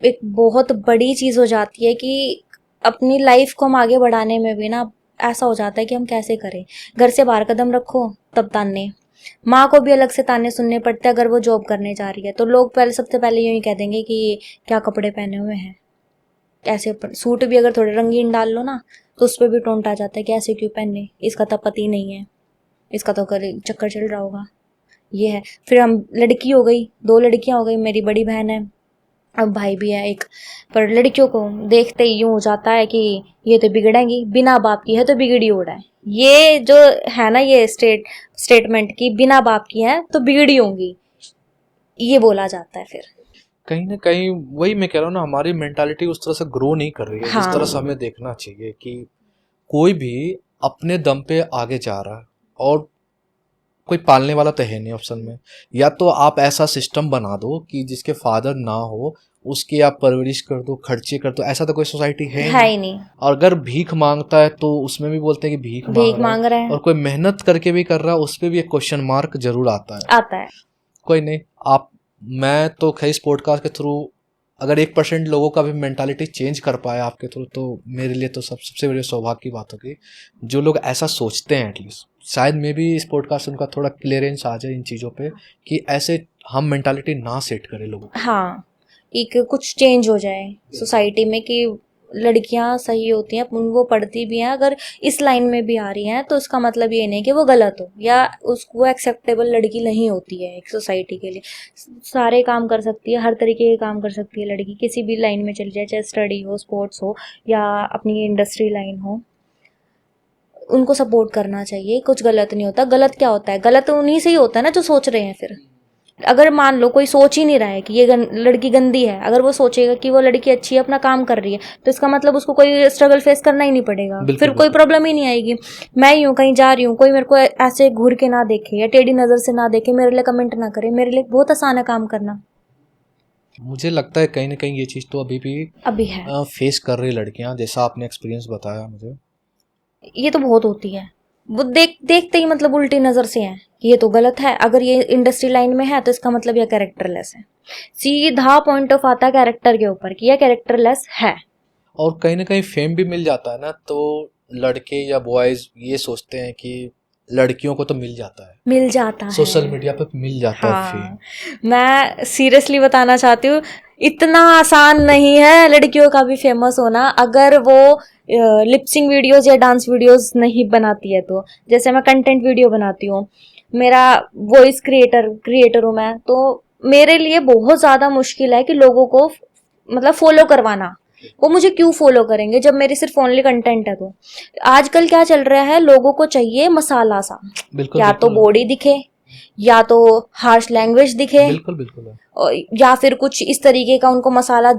S1: एक बहुत बड़ी चीज़ हो जाती है कि अपनी लाइफ को हम आगे बढ़ाने में भी ना ऐसा हो जाता है कि हम कैसे करें। घर से बाहर कदम रखो तब ताने, माँ को भी अलग से ताने सुनने पड़ते हैं। अगर वो जॉब करने जा रही है तो लोग पहले सबसे पहले यूँ ही कह देंगे कि क्या कपड़े पहने हुए हैं, ऐसे सूट भी अगर थोड़े रंगीन डाल लो ना तो उस पर भी टोंट आ जाता है कि ऐसे क्यों पहने, इसका तो पति नहीं है, इसका तो चक्कर चल रहा होगा। ये है। फिर हम लड़की हो गई, 2 लड़कियां हो गई, मेरी बड़ी बहन है, अब भाई भी है एक। पर लड़कियों को देखते ही यूं हो जाता है कि ये तो बिगड़ेंगी, बिना बाप की है तो बिगड़ी उड़ा है। ये जो है ना, ये स्टेटमेंट की बिना बाप की है तो बिगड़ी होंगी, ये बोला जाता है फिर।
S2: कहीं ना कहीं वही मैं कह रहा हूँ ना, हमारी मेंटालिटी उस तरह से ग्रो नहीं कर रही है जिस तरह से
S1: हाँ।
S2: हमें देखना चाहिए कि कोई भी अपने दम पे आगे जा रहा है, और कोई पालने वाला तो है नहीं ऑप्शन में। या तो आप ऐसा सिस्टम बना दो कि जिसके फादर ना हो, उसकी आप परवरिश कर दो, खर्चे कर दो। ऐसा तो कोई सोसाइटी है
S1: है
S2: नहीं।
S1: ही नहीं।
S2: और अगर भीख मांगता है तो उसमें भी बोलते हैं कि भीख मांग
S1: भीख
S2: रहा है।
S1: मांग रहे हैं।
S2: और कोई मेहनत करके भी कर रहा है, उस पर भी एक क्वेश्चन मार्क जरूर आता है।
S1: आता है।
S2: कोई नहीं, आप मैं तो खैर इस पॉडकास्ट के थ्रू अगर 1% लोगों का भी मेंटालिटी चेंज कर पाया आपके थ्रू, तो मेरे लिए तो सबसे बड़ी सौभाग्य की बात होगी। जो लोग ऐसा सोचते हैं एटलीस्ट, शायद मे भी इस पॉडकास्ट से उनका थोड़ा क्लियरेंस आ जाए इन चीज़ों पे कि ऐसे हम मेंटालिटी ना सेट करें लोगों को।
S1: हाँ, एक कुछ चेंज हो जाए सोसाइटी में कि लड़कियां सही होती हैं, वो पढ़ती भी हैं। अगर इस लाइन में भी आ रही हैं तो उसका मतलब ये नहीं कि वो गलत हो या उसको एक्सेप्टेबल लड़की नहीं होती है एक सोसाइटी के लिए। सारे काम कर सकती है, हर तरीके के काम कर सकती है लड़की, किसी भी लाइन में चली जाए, चाहे स्टडी हो, स्पोर्ट्स हो, या अपनी इंडस्ट्री लाइन हो। उनको सपोर्ट करना चाहिए, कुछ गलत नहीं होता। गलत क्या होता है? गलत उन्हीं से ही होता है ना जो सोच रहे हैं। फिर अगर मान लो कोई सोच ही नहीं रहा है कि ये लड़की गंदी है, अगर वो सोचेगा कि वो लड़की अच्छी है, अपना काम कर रही है, तो इसका मतलब उसको कोई स्ट्रगल फेस करना ही नहीं पड़ेगा।
S2: बिल्कुल
S1: फिर कोई प्रॉब्लम ही नहीं आएगी। मैं यूं कहीं जा रही हूँ, कोई मेरे को ऐसे घूर के ना देखे या टेढ़ी नजर से ना देखे, मेरे लिए कमेंट ना करे, मेरे लिए बहुत आसान है काम करना।
S2: मुझे लगता है कहीं ना कहीं ये चीज़ तो अभी भी
S1: अभी है।
S2: फेस कर रही लड़कियां, जैसा आपने एक्सपीरियंस बताया मुझे।
S1: ये तो बहुत होती है। वो देखते ही मतलब उल्टी नजर से है कि ये तो गलत है। अगर ये इंडस्ट्री लाइन में है तो इसका मतलब ये कैरेक्टरलेस है। सीधा पॉइंट ऑफ आता है कैरेक्टर के ऊपर कि ये कैरेक्टरलेस है।
S2: और कहीं ना कहीं फेम भी मिल जाता है ना, तो लड़के या बॉयज ये सोचते हैं कि लड़कियों को तो मिल जाता है,
S1: मिल जाता है।
S2: सोशल मीडिया पे मिल जाता है फेम।
S1: हाँ, मैं सीरियसली बताना चाहती हूँ, इतना आसान नहीं है लड़कियों का भी फेमस होना, अगर वो लिपसिंग वीडियोस या डांस वीडियोस नहीं बनाती है तो। जैसे मैं कंटेंट वीडियो बनाती हूँ, मेरा वॉइस क्रिएटर हूँ मैं, तो मेरे लिए बहुत ज़्यादा मुश्किल है कि लोगों को मतलब फॉलो करवाना। वो मुझे क्यों फॉलो करेंगे जब मेरी सिर्फ ओनली कंटेंट है? तो आजकल क्या चल रहा है, लोगों को चाहिए मसाला सा,
S2: बिल्कुल
S1: या तो
S2: बिल्कुल
S1: बॉडी दिखे, या तो हार्श लैंग्वेज दिखे,
S2: बिल्कुल बिल्कुल है।
S1: या फिर कुछ इस तरीके का उनको मसाला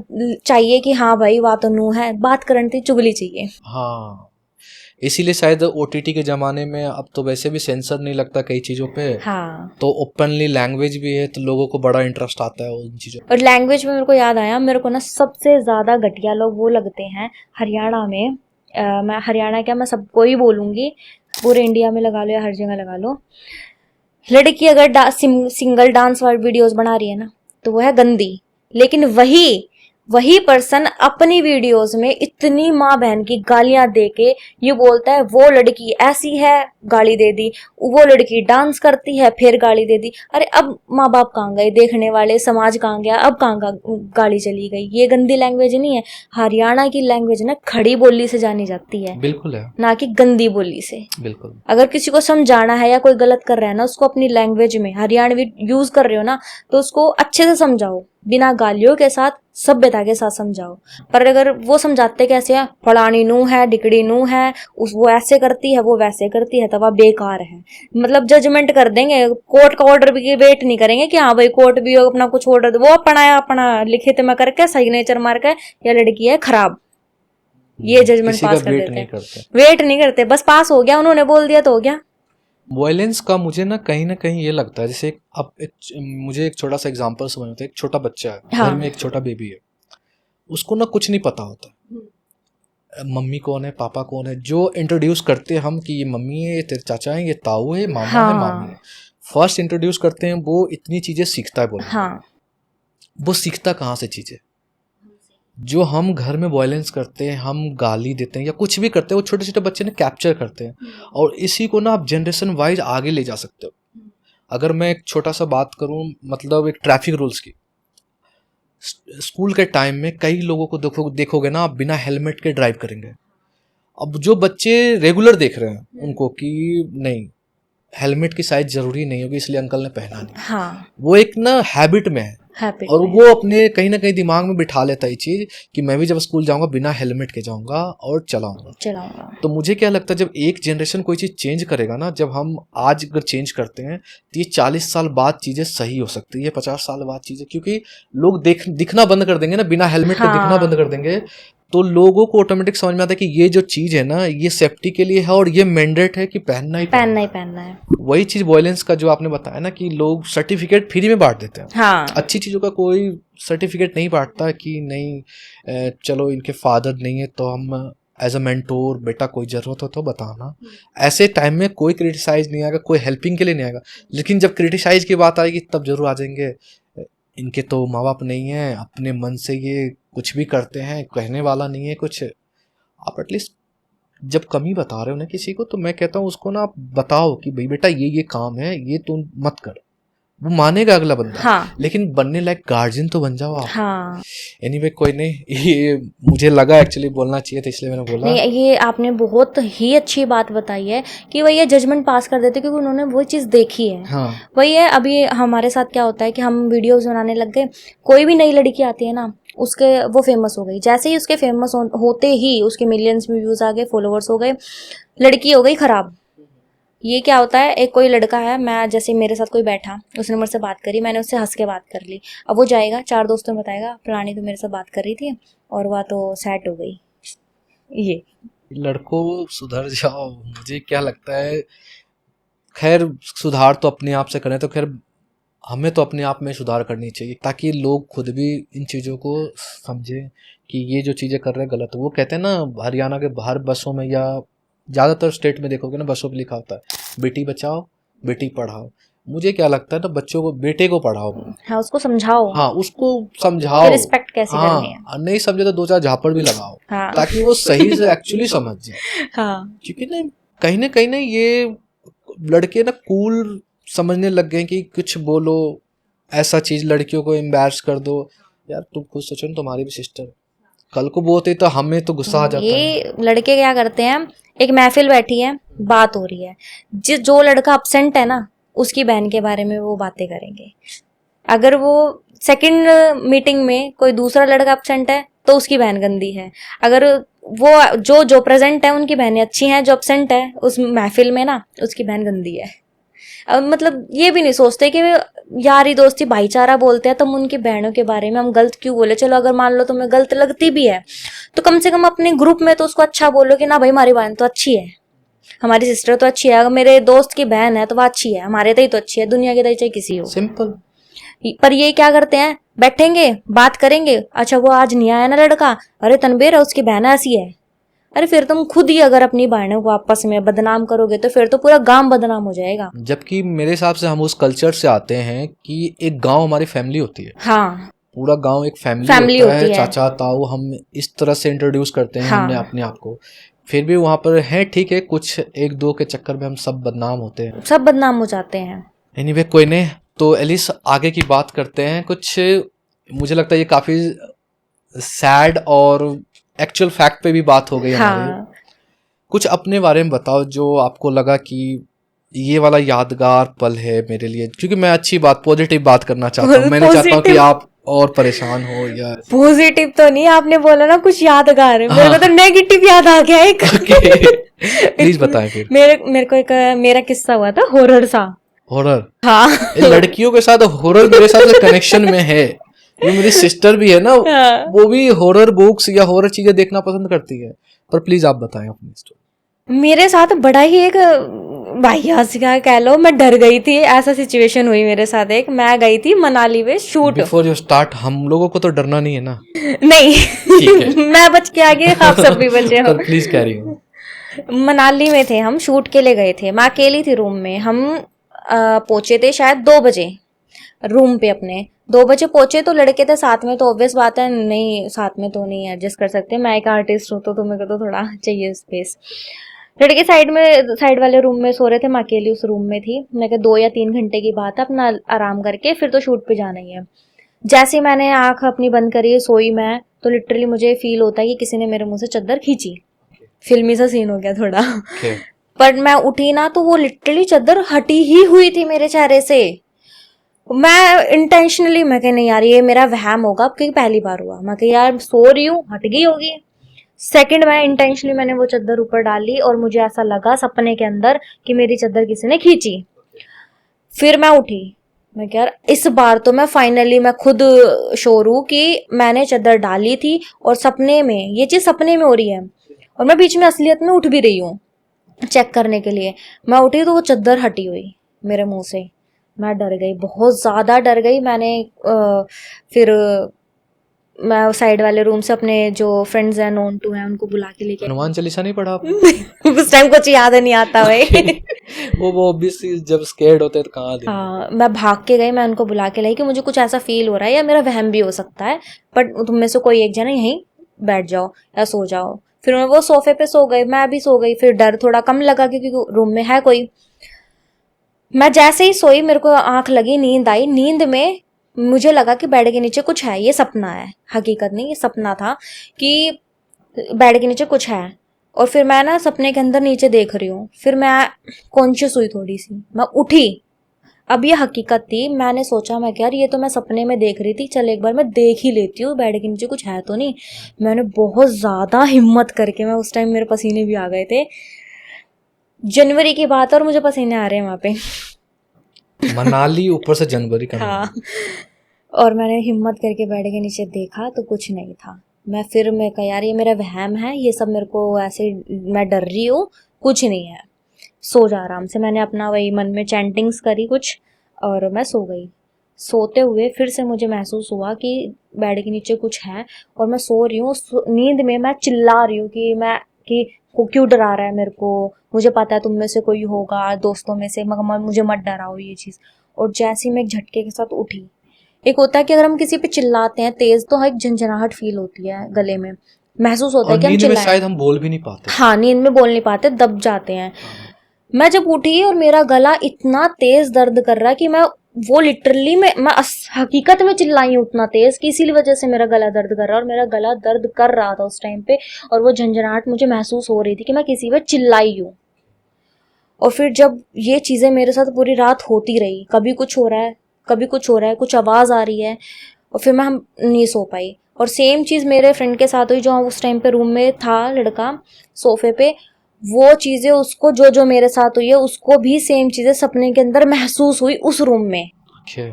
S1: चाहिए कि हाँ भाई वाह तो नू है, बात करने की चुगली चाहिए।
S2: हाँ, इसीलिए शायद ओटीटी के ज़माने में अब तो वैसे भी सेंसर नहीं लगता कई चीज़ों पे।
S1: हाँ।
S2: तो ओपनली लैंग्वेज भी है, तो लोगों को बड़ा इंटरेस्ट आता है उन चीज़ों।
S1: और लैंग्वेज में मेरे को याद आया, मेरे को ना सबसे ज़्यादा घटिया लोग वो लगते हैं हरियाणा में। मैं हरियाणा क्या, मैं सबको ही बोलूँगी, पूरे इंडिया में लगा लो या हर जगह लगा लो। लड़की अगर सिंगल डांस वाली वीडियोस बना रही है ना तो वो है गंदी, लेकिन वही पर्सन अपनी वीडियोस में इतनी माँ बहन की गालियां दे के ये बोलता है वो लड़की ऐसी है, गाली दे दी, वो लड़की डांस करती है, फिर गाली दे दी। अरे अब माँ बाप कहाँ गए, देखने वाले समाज कहाँ गया, अब कहाँ गाली चली गई। ये गंदी लैंग्वेज नहीं है। हरियाणा की लैंग्वेज ना खड़ी बोली से जानी जाती है,
S2: बिल्कुल है,
S1: ना कि गंदी बोली से।
S2: बिल्कुल।
S1: अगर किसी को समझाना है या कोई गलत कर रहा है ना, उसको अपनी लैंग्वेज में हरियाणवी यूज कर रहे हो ना, तो उसको अच्छे से समझाओ, बिना गालियों के साथ, सभ्यता के साथ समझाओ। पर अगर वो समझाते कैसे हैं, फलानी नू है, डिकड़ी नू है, वो ऐसे करती है, वो वैसे करती है, तो वह बेकार है। मतलब जजमेंट कर देंगे, कोर्ट का ऑर्डर भी वेट नहीं करेंगे कि हाँ भाई कोर्ट भी अपना कुछ ऑर्डर दे, वो अपना लिखित में करके सिग्नेचर मार के या लड़की है खराब, ये जजमेंट पास कर देते हैं। वेट नहीं करते, बस पास हो गया, उन्होंने बोल दिया तो हो गया।
S2: वायलेंस का मुझे ना कहीं ये लगता है, जैसे मुझे एक छोटा सा एग्जांपल समझ होता है। एक छोटा बच्चा है,
S1: हाँ।
S2: घर में एक छोटा बेबी है, उसको ना कुछ नहीं पता होता मम्मी कौन है, पापा कौन है। जो इंट्रोड्यूस करते हैं हम कि ये मम्मी है, ये तेरे चाचा है, ये ताऊ है, मामा है, मामी है, फर्स्ट इंट्रोड्यूस करते हैं, वो इतनी चीजें सीखता है। बोले
S1: हाँ।
S2: वो सीखता कहाँ से चीजें? जो हम घर में वायलेंस करते हैं, हम गाली देते हैं या कुछ भी करते हैं, वो छोटे छोटे बच्चे ने कैप्चर करते हैं, और इसी को ना आप जनरेशन वाइज आगे ले जा सकते हो। अगर मैं एक छोटा सा बात करूं, मतलब एक ट्रैफिक रूल्स की, स्कूल के टाइम में कई लोगों को देखोगे ना, आप बिना हेलमेट के ड्राइव करेंगे। अब जो बच्चे रेगुलर देख रहे हैं उनको कि नहीं, हेलमेट की साइज जरूरी नहीं होगी इसलिए अंकल ने पहना नहीं।
S1: हाँ।
S2: वो एक ना हैबिट में है, और वो अपने कहीं ना कहीं दिमाग में बिठा लेता है ये चीज कि मैं भी जब स्कूल जाऊंगा बिना हेलमेट के जाऊंगा और चलाऊंगा। तो मुझे क्या लगता है, जब एक जनरेशन कोई चीज चेंज करेगा ना, जब हम आज अगर चेंज करते हैं तो ये 40 साल बाद चीजें सही हो सकती है, 50 साल बाद चीजें, क्योंकि लोग दिखना बंद कर देंगे ना, बिना हेलमेट के दिखना बंद कर देंगे, तो लोगों को ऑटोमेटिक समझ में आता है कि ये जो चीज है ना, ये सेफ्टी के लिए है और ये मैंडेट है कि पहनना है। वही चीज वायलेंस का जो आपने बताया ना, कि लोग सर्टिफिकेट फ्री में बांट देते हैं।
S1: हाँ।
S2: अच्छी चीजों का कोई सर्टिफिकेट नहीं बांटता कि नहीं चलो इनके फादर नहीं है तो हम एज अ मेंटोर, बेटा कोई जरूरत हो तो बताना। ऐसे टाइम में कोई क्रिटिसाइज नहीं आएगा, कोई हेल्पिंग के लिए नहीं आएगा। लेकिन जब क्रिटिसाइज की बात आएगी तब जरूर आ जाएंगे, इनके तो माँ बाप नहीं है, अपने मन से ये कुछ भी करते हैं, कहने वाला नहीं है कुछ। आप एटलीस्ट जब कमी बता रहे हो ना किसी को, तो मैं कहता हूँ उसको ना आप बताओ कि भाई बेटा ये काम है, ये तुम मत कर। वो मानेगा अगला बंदा।
S1: हाँ।
S2: लेकिन बनने लायक गार्जियन तो बन जाओ आप।
S1: हाँ।
S2: एनीवे कोई नहीं, ये मुझे लगा एक्चुअली बोलना चाहिए था इसलिए मैंने बोला।
S1: नहीं, ये आपने बहुत ही अच्छी बात बताई है कि वही ये जजमेंट पास कर देते क्योंकि उन्होंने वो चीज़ देखी है।
S2: हाँ।
S1: वही है, अभी हमारे साथ क्या होता है कि हम वीडियोस बनाने लग गए, कोई भी नई लड़की आती है ना, उसके वो फेमस हो गई, जैसे ही उसके फेमस होते ही उसके मिलियंस में व्यूज आ गए, फॉलोअर्स हो गए, लड़की हो गई खराब। ये क्या होता है, एक कोई लड़का है, मैं जैसे मेरे साथ कोई बैठा, उसने मेरे से बात करी, मैंने उससे हंस के बात कर ली, अब वो जाएगा 4 दोस्तों में बताएगा फलानी तो मेरे साथ बात कर रही थी और वह तो सेट हो गई। ये
S2: लड़कों सुधर जाओ, मुझे क्या लगता है, खैर सुधार तो अपने आप से करें, तो खैर हमें तो अपने आप में सुधार करनी चाहिए ताकि लोग खुद भी इन चीज़ों को समझें कि ये जो चीज़ें कर रहे हैं गलत। वो कहते हैं ना, हरियाणा के बाहर बसों में या ज़्यादातर स्टेट में देखोगे ना, बसों पे लिखा होता है बेटी बचाओ बेटी पढ़ाओ। मुझे क्या लगता है ना, बच्चों को, बेटे को पढ़ाओ।
S1: हाँ, उसको समझाओ।
S2: हाँ, उसको समझाओ,
S1: रिस्पेक्ट कैसे करनी है।
S2: हाँ, नहीं समझे तो 2-4 झापड़ भी लगाओ।
S1: हाँ।
S2: ताकि वो सही से एक्चुअली समझ जाए।
S1: हाँ।
S2: क्योंकि ना कहीं ना ये लड़के ना कूल समझने लग गए कि कुछ बोलो ऐसा चीज, लड़कियों को एम्बैरस कर दो। यार तुम खुद सोचो ना, तुम्हारी भी सिस्टर, कल को बोलते तो हमें तो गुस्सा आ जाता है।
S1: ये लड़के क्या करते हैं, एक महफिल बैठी है, बात हो रही है, जो लड़का अब्सेंट है ना, उसकी बहन के बारे में वो बातें करेंगे। अगर वो सेकंड मीटिंग में कोई दूसरा लड़का अब्सेंट है तो उसकी बहन गंदी है। अगर वो जो प्रेजेंट है उनकी बहनें अच्छी हैं, जो अब्सेंट है उस महफिल में ना, उसकी बहन गंदी है। अब मतलब ये भी नहीं सोचते कि यारी दोस्ती भाईचारा बोलते हैं, तो हम उनकी बहनों के बारे में हम गलत क्यों बोले। चलो अगर मान लो तुम्हें गलत लगती भी है तो कम से कम अपने ग्रुप में तो उसको अच्छा बोलो कि ना भाई हमारी बहन तो अच्छी है, हमारी सिस्टर तो अच्छी है, अगर मेरे दोस्त की बहन है तो वो अच्छी है, हमारे तई तो अच्छी है, दुनिया की तई चाहे किसी हो।
S2: सिंपल।
S1: पर ये क्या करते हैं, बैठेंगे बात करेंगे, अच्छा वो आज नहीं आया ना लड़का, अरे तनवीर उसकी बहन ऐसी है। अरे फिर तुम खुद ही अगर अपनी बहनों को आपस में बदनाम करोगे तो फिर तो पूरा गांव बदनाम हो जाएगा।
S2: जबकि मेरे हिसाब से हम उस कल्चर से आते हैं कि एक गांव हमारी फैमिली होती है।
S1: हाँ।
S2: पूरा गांव एक फैमिली
S1: फैमिली
S2: होता है,
S1: होती है।
S2: चाचा ताऊ, हम इस तरह से इंट्रोड्यूस करते हैं हमने
S1: हाँ।
S2: अपने आप को। फिर भी वहां पर है, ठीक है, कुछ एक दो के चक्कर में हम सब बदनाम होते हैं।
S1: सब बदनाम हो जाते हैं।
S2: एनीवे कोई नहीं, तो एलिस आगे की बात करते हैं। कुछ मुझे लगता है ये काफी सैड और एक्चुअल फैक्ट पे भी बात हो गई हमारी।
S1: हाँ।
S2: कुछ अपने बारे में बताओ जो आपको लगा कि ये वाला यादगार पल है मेरे लिए, क्योंकि मैं अच्छी बात, पॉजिटिव बात करना चाहता हूँ। मैं नहीं चाहता हूँ कि
S1: Positive-
S2: आप और परेशान हो या
S1: पॉजिटिव तो नहीं, आपने बोला ना कुछ यादगार है, मेरे को
S2: हाँ।
S1: तो नेगेटिव याद आ गया एक।
S2: प्लीज बताएं फिर।
S1: मेरे को एक मेरा किस्सा हुआ था हॉरर सा।
S2: हॉरर?
S1: हाँ।
S2: लड़कियों के साथ हॉरर मेरे साथ कनेक्शन में है। ये मेरी सिस्टर भी है ना,
S1: हाँ।
S2: वो भी हॉरर बुक्स या हॉरर चीजें देखना पसंद करती है। पर प्लीज आप बताएं अपनी स्टोरी।
S1: मेरे साथ बड़ा ही एक वाहियात सा कह लो, मैं डर गई थी, ऐसा सिचुएशन हुई मेरे साथ एक। मैं गई थी मनाली में शूट।
S2: बिफोर यू स्टार्ट, हम लोगों को तो डरना नहीं है ना?
S1: नहीं।
S2: ठीक है।
S1: मैं बच के आ गई, आप सब भी बचे हो।
S2: पर प्लीज कैरी हो।
S1: मनाली में थे हम, शूट के लिए गए थे। मैं अकेली थी रूम में। हम पहुंचे थे शायद 2 बजे रूम पे अपने। 2 बजे पहुंचे तो लड़के थे साथ में, तो ऑब्वियस बात है नहीं, साथ में तो नहीं एडजस्ट कर सकते। मैं एक आर्टिस्ट हूँ तो मेरे को तो थोड़ा चाहिए स्पेस। लड़के साइड वाले रूम में सो रहे थे, मैं अकेली उस रूम में थी। मैं कहा 2 या 3 घंटे की बात है, अपना आराम करके फिर तो शूट पे जाना ही है। जैसे ही मैंने आंख अपनी बंद करी, सोई मैं, तो लिटरली मुझे फील होता है कि किसी ने मेरे मुंह से चादर खींची। फिल्मी सा सीन हो गया थोड़ा।
S2: Okay.
S1: पर मैं उठी ना तो वो लिटरली चादर हटी ही हुई थी मेरे चेहरे से। मैं इंटेंशनली, मैं कह नहीं यार ये मेरा वहम होगा, क्योंकि पहली बार हुआ। मैं कह यार सो रही हूँ, हट गई होगी। सेकंड में इंटेंशनली मैंने वो चादर ऊपर डाली और मुझे ऐसा लगा सपने के अंदर कि मेरी चादर किसी ने खींची। फिर मैं उठी। मैं कह यार इस बार तो मैं फाइनली मैं खुद श्योर हूँ कि मैंने चादर डाली थी और सपने में ये चीज सपने में हो रही है, और मैं बीच में असलियत में उठ भी रही हूँ चेक करने के लिए। मैं उठी तो वो चादर हटी हुई मेरे मुंह से। मैं डर गई, बहुत ज्यादा डर गई। मैंने फिर मैं साइड वाले रूम से अपने जो फ्रेंड्स हैं, नोन टू हैं, उनको बुला के लेके
S2: हनुमान चालीसा नहीं पढ़ा आपने?
S1: उस टाइम कुछ याद नहीं आता भाई।
S2: वो ऑब्वियसली जब स्कैर्ड होते हैं तो कहाँ दे।
S1: हाँ, मैं भाग के गई, मैं उनको बुला के लाई कि मुझे कुछ ऐसा फील हो रहा है या मेरा वहम भी हो सकता है, बट तुम में से कोई एक जना यहीं बैठ जाओ या सो जाओ। फिर वो सोफे पे सो गए, मैं भी सो गई। फिर डर थोड़ा कम लगा क्योंकि रूम में है कोई। मैं जैसे ही सोई, मेरे को आंख लगी, नींद आई। नींद में मुझे लगा कि बेड के नीचे कुछ है, ये सपना है, हकीकत नहीं, ये सपना था कि बेड के नीचे कुछ है। और फिर मैं ना सपने के अंदर नीचे देख रही हूँ। फिर मैं कॉन्शियस हुई थोड़ी सी, मैं उठी। अब ये हकीकत थी। मैंने सोचा, मैं यार ये तो मैं सपने में देख रही थी, चल एक बार मैं देख ही लेती हूँ बेड के नीचे कुछ है तो नहीं। मैंने बहुत ज्यादा हिम्मत करके, मैं उस टाइम मेरे पसीने भी आ गए थे, जनवरी की बात है और मुझे पसीने आ रहे हैं वहां पे।
S2: मनाली ऊपर से जनवरी का महीना।
S1: हाँ। और मैंने हिम्मत करके बेड के नीचे देखा तो कुछ नहीं था। मैं कहा यार ये मेरा वहम है, ये सब मेरे को ऐसे, मैं डर रही हूँ, कुछ नहीं है, सो जा आराम से। मैंने अपना वही मन में चैंटिंग्स करी कुछ और मैं सो गई। सोते हुए फिर से मुझे महसूस हुआ कि बेड के नीचे कुछ है, और मैं सो रही हूँ। नींद में मैं चिल्ला रही हूँ कि को क्यों डरा रहा है मेरे को, मुझे पता है तुम में से कोई होगा, दोस्तों में से, मगर मुझे मत डराओ ये चीज़। और जैसे ही मैं एक झटके के साथ उठी, एक होता है कि अगर हम किसी पे चिल्लाते हैं तेज तो एक झंझनाहट फील होती है गले में, महसूस होता है
S2: और
S1: कि हम
S2: नींद में
S1: चिल्लाएं।
S2: शायद हम बोल भी नहीं पाते।
S1: हाँ, नींद में बोल नहीं पाते, दब जाते हैं। मैं जब उठी और मेरा गला इतना तेज दर्द कर रहा है कि मैं वो लिटरली मैं हकीकत में चिल्लाई हूँ उतना तेज कि इसीलिए वजह से मेरा गला दर्द कर रहा है। और मेरा गला दर्द कर रहा था उस टाइम पे, और वो झंझनाहट मुझे महसूस हो रही थी कि मैं किसी पे चिल्लाई हूँ। और फिर जब ये चीजें मेरे साथ पूरी रात होती रही, कभी कुछ हो रहा है, कभी कुछ हो रहा है, कुछ आवाज आ रही है, और फिर मैं नहीं सो पाई। और सेम चीज मेरे फ्रेंड के साथ हुई जो उस टाइम पे रूम में था लड़का सोफे पे। वो चीजें उसको जो मेरे साथ हुई है उसको भी सेम चीजें सपने के अंदर महसूस हुई उस रूम में।
S2: Okay.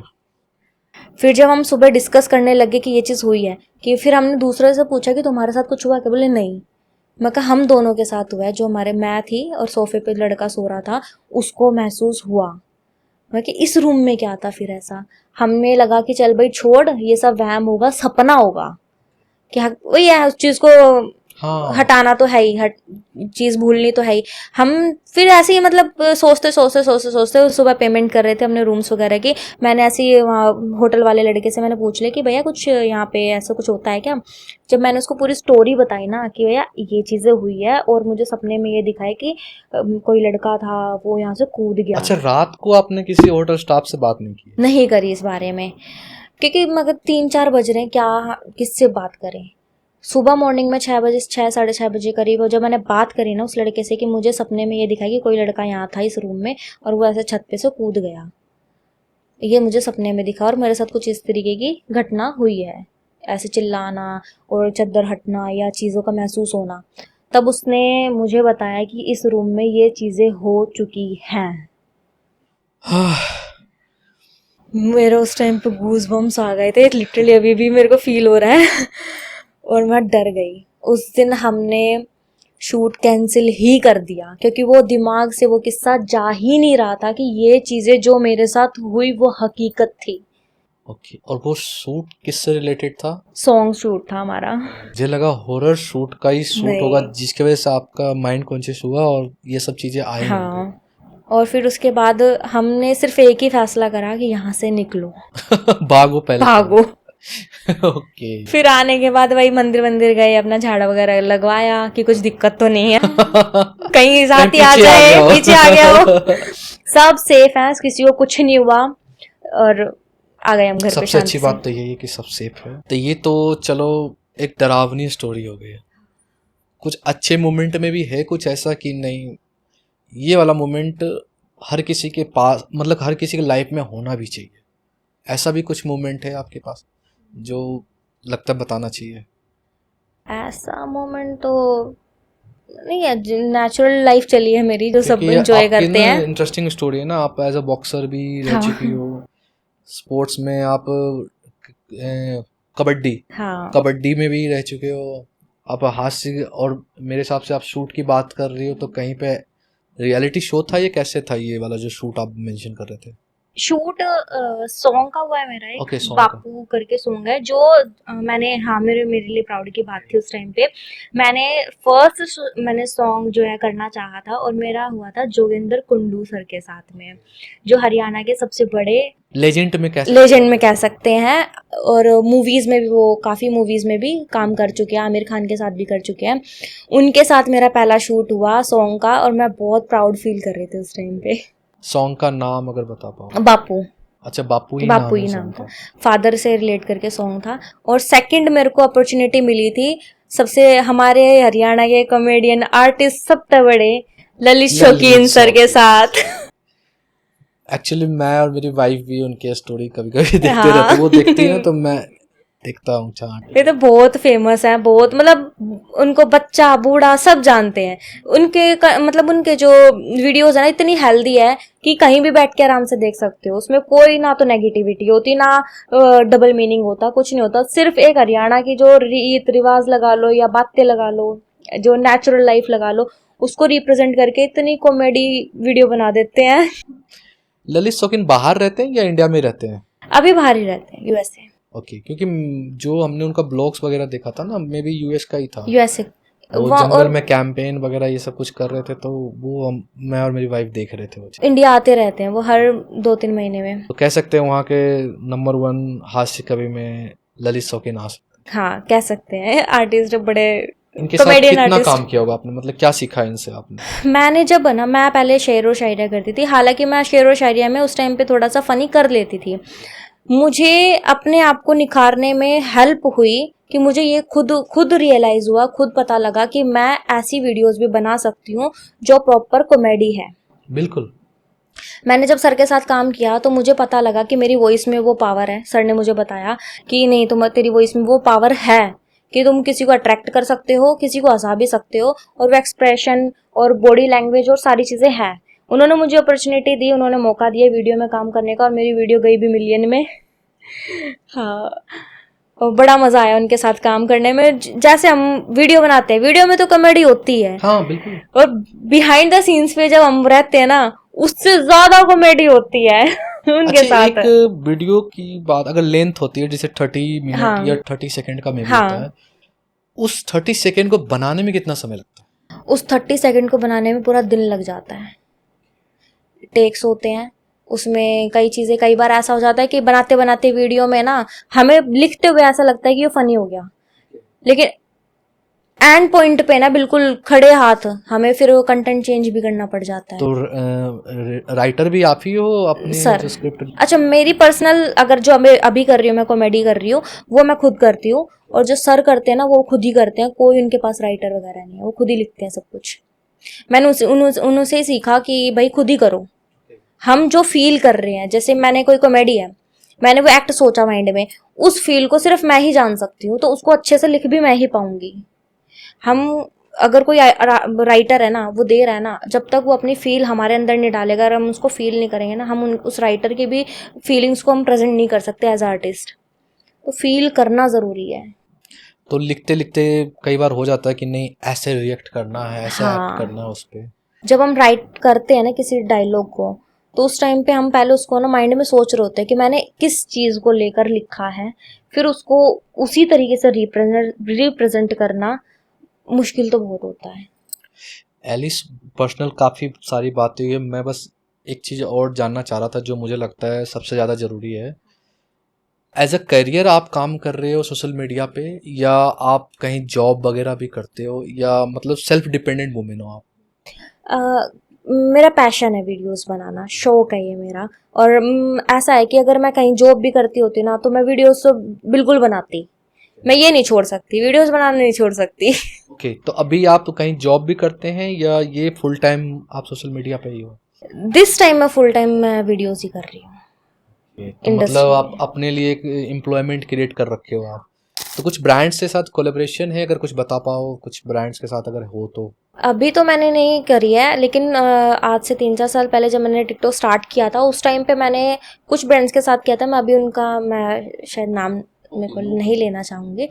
S1: फिर जब हम सुबह डिस्कस करने लगे कि ये चीज हुई है, कि फिर हमने दूसरे से पूछा कि तुम्हारे साथ कुछ हुआ क्या, बोले नहीं। मैं कहा हम दोनों के साथ हुआ है, जो मैं थी और सोफे पे लड़का सो रहा था उसको महसूस हुआ। मैं कि इस रूम में क्या था फिर ऐसा। हमें लगा कि चल भाई छोड़, ये सब वहम होगा, सपना होगा, कि वही है, उस चीज को
S2: हाँ
S1: हटाना तो है ही, चीज़ भूलनी तो है ही। हम फिर ऐसे ही मतलब सोचते सुबह पेमेंट कर रहे थे अपने रूम्स वगैरह की। मैंने ऐसे ही वहाँ होटल वाले लड़के से मैंने पूछ लिया कि भैया कुछ यहाँ पे ऐसा कुछ होता है क्या। जब मैंने उसको पूरी स्टोरी बताई ना कि भैया ये चीज़ें हुई है और मुझे सपने में ये दिखाई कि कोई लड़का था वो यहाँ से कूद गया।
S2: अच्छा, रात को आपने किसी होटल स्टाफ से बात नहीं की?
S1: नहीं करी इस बारे में, क्योंकि मगर 3-4 बज रहे हैं, क्या किससे बात करें। सुबह मॉर्निंग में 6 बजे, 6-6:30 बजे करीब, और जब मैंने बात करी ना उस लड़के से कि मुझे सपने में ये दिखा कि कोई लड़का यहाँ था इस रूम में और वो ऐसे छत पे से कूद गया, ये मुझे सपने में दिखा और मेरे साथ कुछ इस तरीके की घटना हुई है, ऐसे चिल्लाना और चद्दर हटना या चीज़ों का महसूस होना। तब उसने मुझे बताया कि इस रूम में ये चीज़ें हो चुकी हैं। मेरे उस टाइम पे गूज बम्स आ गए थे, लिटरली अभी भी मेरे को फील हो रहा है। और मैं डर गई। उस दिन हमने शूट कैंसिल ही कर दिया क्योंकि वो दिमाग से वो किस्सा जा ही नहीं रहा था कि ये चीज़ें जो मेरे साथ हुई वो हकीकत थी।
S2: ओके, और वो शूट किससे रिलेटेड था?
S1: सॉन्ग शूट था हमारा।
S2: मुझे लगा हॉरर शूट का ही शूट
S1: नहीं।
S2: होगा जिसकी वजह से आपका माइंड कॉन्शियस हुआ और ये सब चीजें आई होंगी।
S1: हाँ, और फिर उसके बाद हमने सिर्फ एक ही फैसला करा कि यहाँ से निकलो,
S2: भागो पहले।
S1: भागो।
S2: ओके।
S1: फिर आने के बाद वही मंदिर मंदिर गए, अपना झाड़ा वगैरह लगवाया कि कुछ दिक्कत तो नहीं है, कहीं साथी आ जाए, पीछे आ गया हो। सब सेफ है, किसी को कुछ नहीं हुआ और आ गए हम घर पे।
S2: सबसे अच्छी बात तो यही है कि सब सेफ है। तो ये तो चलो एक डरावनी स्टोरी हो गई। कुछ अच्छे मोमेंट में भी है कुछ ऐसा कि नहीं ये वाला मोमेंट हर किसी के पास, मतलब हर किसी के लाइफ में होना भी चाहिए, ऐसा भी कुछ मोमेंट है आपके पास जो लगता है बताना चाहिए?
S1: ऐसा मोमेंट तो नहीं है, नेचुरल लाइफ चली है मेरी जो सब एंजॉय करते हैं।
S2: इंटरेस्टिंग स्टोरी है ना, आप एज अ बॉक्सर भी रह
S1: हाँ।
S2: चुकी हो, स्पोर्ट्स में आप कबड्डी
S1: हाँ,
S2: कबड्डी में भी रह चुके हो आप, हास्य, और मेरे हिसाब से आप शूट की बात कर रही हो तो कहीं पे रियलिटी शो था, ये कैसे था ये वाला जो शूट आप मेंशन कर रहे थे?
S1: शूट सॉन्ग का हुआ है मेरा एक।
S2: Okay, song का।
S1: बापू करके सॉन्ग है जो मैंने, हाँ, मेरे लिए प्राउड की बात थी उस टाइम पे। मैंने मैंने सॉन्ग जो है करना चाहा था और मेरा हुआ था जोगिंदर कुंडू सर के साथ में, जो हरियाणा के सबसे बड़े
S2: लेजेंड में
S1: कह सकते हैं। और मूवीज में भी वो काफ़ी मूवीज में भी काम कर चुके हैं, आमिर खान के साथ भी कर चुके हैं। उनके साथ मेरा पहला शूट हुआ सॉन्ग का और मैं बहुत प्राउड फील कर रही थी उस टाइम पे।
S2: सॉन्ग का नाम अगर बता पाओ?
S1: बापू।
S2: अच्छा, बापू ही
S1: बापू
S2: नाम
S1: ही
S2: है
S1: नाम
S2: song
S1: था,
S2: का।
S1: फादर से रिलेट करके सॉन्ग था। और सेकंड मेरे को अपॉर्चुनिटी मिली थी सबसे हमारे हरियाणा के कॉमेडियन आर्टिस्ट सबसे बड़े ललित शौकीन सर के साथ।
S2: एक्चुअली मैं और मेरी वाइफ भी उनके स्टोरी कभी कभी देखते
S1: हाँ।
S2: रहते, वो देखती है ना तो मैं देखता हूँ चाट।
S1: ये तो बहुत फेमस है, बहुत, मतलब उनको बच्चा बूढ़ा सब जानते हैं। मतलब उनके जो वीडियोस है ना इतनी हेल्दी है कि कहीं भी बैठ के आराम से देख सकते हो। उसमें कोई ना तो नेगेटिविटी होती ना डबल मीनिंग होता, कुछ नहीं होता। सिर्फ एक हरियाणा की जो रीत रिवाज लगा लो या बातें लगा लो, जो नेचुरल लाइफ लगा लो, उसको रिप्रेजेंट करके इतनी कॉमेडी वीडियो बना देते हैं।
S2: ललित शौकीन बाहर रहते हैं या इंडिया में रहते हैं?
S1: अभी बाहर ही रहते हैं, यूएसए।
S2: ओके, क्योंकि जो हमने उनका ब्लॉग्स वगैरह देखा था ना, मे बी यूएस का ही था।
S1: यूएसए
S2: वो जंगल में कैंपेन वगैरह ये सब कुछ कर रहे थे, तो वो मैं और मेरी वाइफ देख रहे थे वो चीज़।
S1: इंडिया आते रहते हैं वो हर 2-3 महीने में।
S2: तो कह सकते हैं वहाँ के नंबर 1 हास्य कवि में ललित शौकीन आ सकते हैं।
S1: हाँ, कह सकते हैं। आर्टिस्ट बड़े
S2: इनके साथ
S1: कॉमेडियन
S2: कितना
S1: आर्टिस्ट।
S2: काम किया होगा आपने, मतलब क्या सीखा इनसे आपने?
S1: मैंने जब बना, मैं पहले शेर व शायरिया करती थी, हालांकि मैं शेर व शायरिया में उस टाइम पे थोड़ा सा फनी कर लेती थी। मुझे अपने आप को निखारने में हेल्प हुई कि मुझे ये खुद रियलाइज हुआ, खुद पता लगा कि मैं ऐसी वीडियोस भी बना सकती हूँ जो प्रॉपर कॉमेडी है।
S2: बिल्कुल।
S1: मैंने जब सर के साथ काम किया तो मुझे पता लगा कि मेरी वॉइस में वो पावर है। सर ने मुझे बताया कि नहीं, तेरी वॉइस में वो पावर है कि तुम किसी को अट्रैक्ट कर सकते हो, किसी को हंसा भी सकते हो, और वो एक्सप्रेशन और बॉडी लैंग्वेज और सारी चीज़ें हैं। उन्होंने मुझे अपॉर्चुनिटी दी, उन्होंने मौका दिया वीडियो में काम करने का, और मेरी वीडियो गई भी मिलियन में। हाँ, और बड़ा मज़ा आया उनके साथ काम करने में। जैसे हम वीडियो बनाते हैं, वीडियो में तो कॉमेडी होती है,
S2: हाँ बिल्कुल,
S1: और बिहाइंड द सीन्स पे जब हम रहते हैं ना, उससे ज्यादा कॉमेडी होती है उनके
S2: अच्छा,
S1: साथ।
S2: एक वीडियो की बात अगर लेंथ होती है जैसे 30 मिनट
S1: हाँ।
S2: या 30 सेकंड का मे भी
S1: हाँ।
S2: होता है, उस 30 सेकेंड को बनाने में कितना समय लगता है?
S1: उस 30 सेकंड को बनाने में पूरा दिन लग जाता है। टेक्स होते हैं उसमें, कई चीज़ें, कई बार ऐसा हो जाता है कि बनाते बनाते वीडियो में ना हमें लिखते हुए ऐसा लगता है कि ये फनी हो गया, लेकिन एंड पॉइंट पे ना बिल्कुल खड़े हाथ हमें फिर वो कंटेंट चेंज भी करना पड़ जाता है।
S2: तो राइटर भी आप ही हो अपनी
S1: सर,
S2: जो स्क्रिप्ट?
S1: अच्छा, मेरी पर्सनल अगर जो अभी कर रही हूँ, मैं कॉमेडी कर रही हूँ, वो मैं खुद करती हूँ, और जो सर करते हैं ना वो खुद ही करते हैं, कोई उनके पास राइटर वगैरह नहीं है, वो खुद ही लिखते हैं सब कुछ। मैंने उनसे ही सीखा कि भाई खुद ही करो, हम जो फील कर रहे हैं, जैसे मैंने कोई कॉमेडी है, मैंने वो एक्ट सोचा माइंड में, उस फील को सिर्फ मैं ही जान सकती हूँ, तो उसको अच्छे से लिख भी मैं ही पाऊंगी। हम, अगर कोई राइटर है ना, वो दे रहा है ना, जब तक वो अपनी फील हमारे अंदर नहीं डालेगा, अगर हम उसको फील नहीं करेंगे ना, हम उस राइटर की भी फीलिंग्स को हम प्रेजेंट नहीं कर सकते एज आर्टिस्ट। तो फील करना ज़रूरी है।
S2: तो लिखते लिखते कई बार हो जाता है कि नहीं ऐसे रिएक्ट करना है, ऐसे एक्ट करना है उस पर।
S1: जब हम राइट करते हैं ना किसी डायलॉग को, तो उस टाइम पे हम पहले उसको ना माइंड में सोच रहे होते हैं कि मैंने किस चीज़ को लेकर लिखा है, फिर उसको उसी तरीके से रिप्रेजेंट करना मुश्किल तो बहुत होता है।
S2: एलिस, पर्सनल काफ़ी सारी बातें हुई है, मैं बस एक चीज़ और जानना चाह रहा था जो मुझे लगता है सबसे ज़्यादा ज़रूरी है। एज अ करियर आप काम कर रहे हो सोशल मीडिया पे, या आप कहीं जॉब वगैरह भी करते हो, या मतलब सेल्फ डिपेंडेंट वुमेन हो आप?
S1: मेरा पैशन है वीडियोस बनाना, शौक है ये मेरा। और ऐसा है कि अगर मैं कहीं जॉब भी करती होती ना, तो मैं वीडियोस तो बिल्कुल बनाती, मैं ये नहीं छोड़ सकती, वीडियोस बनाना नहीं छोड़ सकती।
S2: ओके, तो अभी आप कहीं जॉब भी करते हैं या ये फुल टाइम आप सोशल मीडिया पे ही हो?
S1: दिस टाइम मैं फुल टाइम मैं वीडियोस ही कर रही हूँ
S2: तो मतलब
S1: इंडस्ट्री
S2: आप
S1: में।
S2: अपने लिए एक एम्प्लॉयमेंट क्रिएट कर रखे हो आप। तो कुछ ब्रांड्स के साथ कोलेब्रेशन है, अगर कुछ बता पाओ कुछ ब्रांड्स के साथ अगर हो तो?
S1: अभी तो मैंने नहीं करी है, लेकिन आज से 3-4 साल पहले जब मैंने टिकटॉक स्टार्ट किया था, उस टाइम पे मैंने कुछ ब्रांड्स के साथ किया था। मैं अभी उनका, मैं शायद नाम मेरे को नहीं लेना चाहूँगी।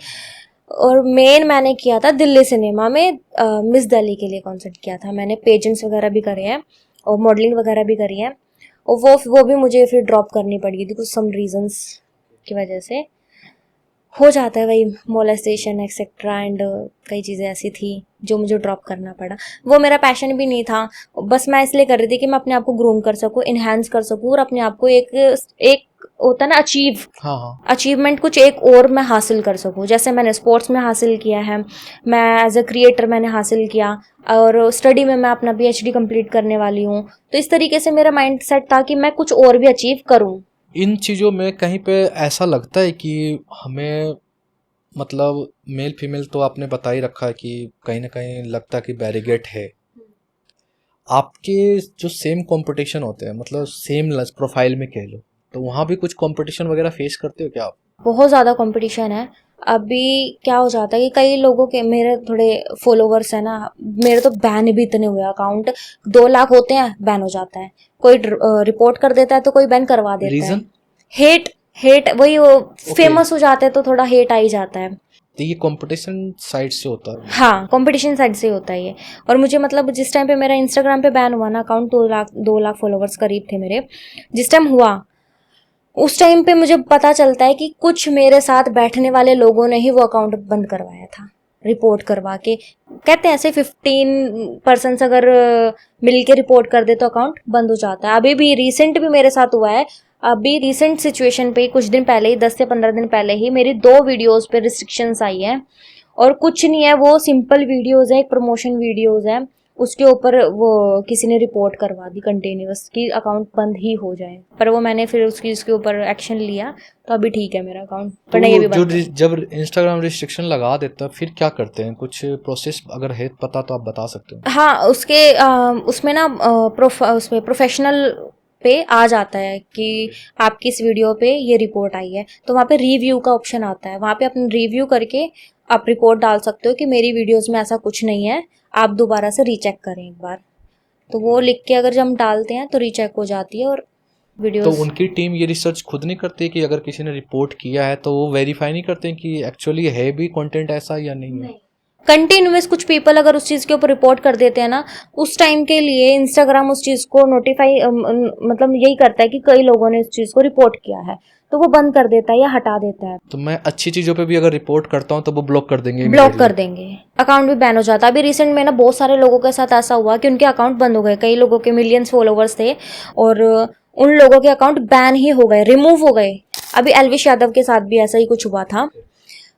S1: और मेन मैंने किया था दिल्ली सिनेमा में, मिस दिल्ली के लिए कॉन्सर्ट किया था मैंने। पेजेंट्स वगैरह भी करे हैं और मॉडलिंग वगैरह भी करी है, और वो भी मुझे फिर ड्रॉप करनी पड़ी थी कुछ सम रीजंस की वजह से। हो जाता है वही, मोलेस्टेशन एक्सेट्रा, एंड कई चीज़ें ऐसी थी जो मुझे ड्रॉप करना पड़ा। वो मेरा पैशन भी नहीं था, बस मैं इसलिए कर रही थी कि मैं अपने आप को ग्रूम कर सकूँ, इन्हेंस कर सकूँ, और अपने आप को एक एक होता है ना अचीव,
S2: हाँ हाँ।
S1: अचीवमेंट कुछ एक और मैं हासिल कर सकूँ। जैसे मैंने स्पोर्ट्स में हासिल किया है, मैं एज अ क्रिएटर मैंने हासिल किया, और स्टडी में मैं अपना PhD कंप्लीट करने वाली हूँ। तो इस तरीके से मेरा माइंड सेट था कि मैं कुछ और भी अचीव करूँ।
S2: इन चीज़ों में कहीं पे ऐसा लगता है कि हमें, मतलब मेल फीमेल तो आपने बता ही रखा है कि कहीं ना कहीं लगता है कि बैरिगेट है। आपके जो सेम कंपटीशन होते हैं, मतलब सेम प्रोफाइल में कह लो, तो वहाँ भी कुछ कंपटीशन वगैरह फेस करते हो क्या आप?
S1: बहुत ज़्यादा कंपटीशन है। अभी क्या हो जाता है कि कई लोगों के, मेरे थोड़े फॉलोवर्स हैं ना, मेरे तो बैन भी इतने हुए, अकाउंट 2 लाख होते हैं, बैन हो जाता है। कोई रिपोर्ट कर देता है तो कोई बैन करवा देता है।
S2: रीजन?
S1: हेट, हेट वही, वो
S2: Okay.
S1: फेमस हो जाते हैं तो थोड़ा हेट आ ही जाता है।
S2: तो ये कंपटीशन साइड से होता है?
S1: हाँ, कंपटीशन साइड से ही होता है ये। और मुझे मतलब जिस टाइम पे मेरा इंस्टाग्राम पे बैन हुआ ना, अकाउंट 2 लाख फॉलोवर्स करीब थे मेरे, जिस टाइम हुआ, उस टाइम पे मुझे पता चलता है कि कुछ मेरे साथ बैठने वाले लोगों ने ही वो अकाउंट बंद करवाया था, रिपोर्ट करवा के। कहते हैं ऐसे 15% अगर मिल के रिपोर्ट कर दे तो अकाउंट बंद हो जाता है। अभी भी रिसेंट भी मेरे साथ हुआ है। अभी रिसेंट सिचुएशन पे कुछ दिन पहले ही, 10 से 15 दिन पहले ही, मेरी 2 वीडियोस पे रिस्ट्रिक्शंस आई है। और कुछ नहीं है, वो सिंपल वीडियोस है, एक प्रमोशन वीडियोस है, उसके ऊपर वो किसी ने रिपोर्ट करवा दी कंटिन्यूअस कि अकाउंट बंद ही हो जाए। पर वो मैंने फिर उसके ऊपर एक्शन लिया, तो अभी ठीक है मेरा अकाउंट, पर ये भी
S2: तो
S1: बंद है।
S2: जब इंस्टाग्राम रिस्ट्रिक्शन लगा देता है फिर क्या करते हैं? कुछ प्रोसेस अगर है पता तो आप बता सकते हो?
S1: हाँ, उसके उसमें ना उसमें प्रोफेशनल पे आ जाता है कि आपकी इस वीडियो पे ये रिपोर्ट आई है, तो वहाँ पे रिव्यू का ऑप्शन आता है, वहाँ पे अपने रिव्यू करके आप रिपोर्ट डाल सकते हो कि मेरी वीडियोस में ऐसा कुछ नहीं है, आप दोबारा से रीचेक करें एक बार। तो वो लिख के अगर हम डालते हैं तो रीचेक हो जाती है, और
S2: तो
S1: वीडियोस।
S2: उनकी टीम ये रिसर्च खुद नहीं करती कि अगर किसी ने रिपोर्ट किया है तो वो वेरीफाई नहीं करते कि एक्चुअली है भी कंटेंट ऐसा या नहीं है?
S1: कंटिन्यूअस कुछ पीपल अगर उस चीज़ के ऊपर रिपोर्ट कर देते हैं ना, उस टाइम के लिए इंस्टाग्राम उस चीज़ को नोटिफाई, मतलब यही करता है कि कई लोगों ने इस चीज़ को रिपोर्ट किया है, तो वो बंद कर देता है या हटा देता है।
S2: तो मैं अच्छी चीज़ों पे भी अगर रिपोर्ट करता हूँ तो वो ब्लॉक कर देंगे,
S1: ब्लॉक कर देंगे, अकाउंट भी बैन हो जाता है। अभी रिसेंट में ना बहुत सारे लोगों के साथ ऐसा हुआ कि उनके अकाउंट बंद हो गए। कई लोगों के मिलियंस फॉलोवर्स थे और उन लोगों के अकाउंट बैन ही हो गए, रिमूव हो गए। अभी एलविश यादव के साथ भी ऐसा ही कुछ हुआ था,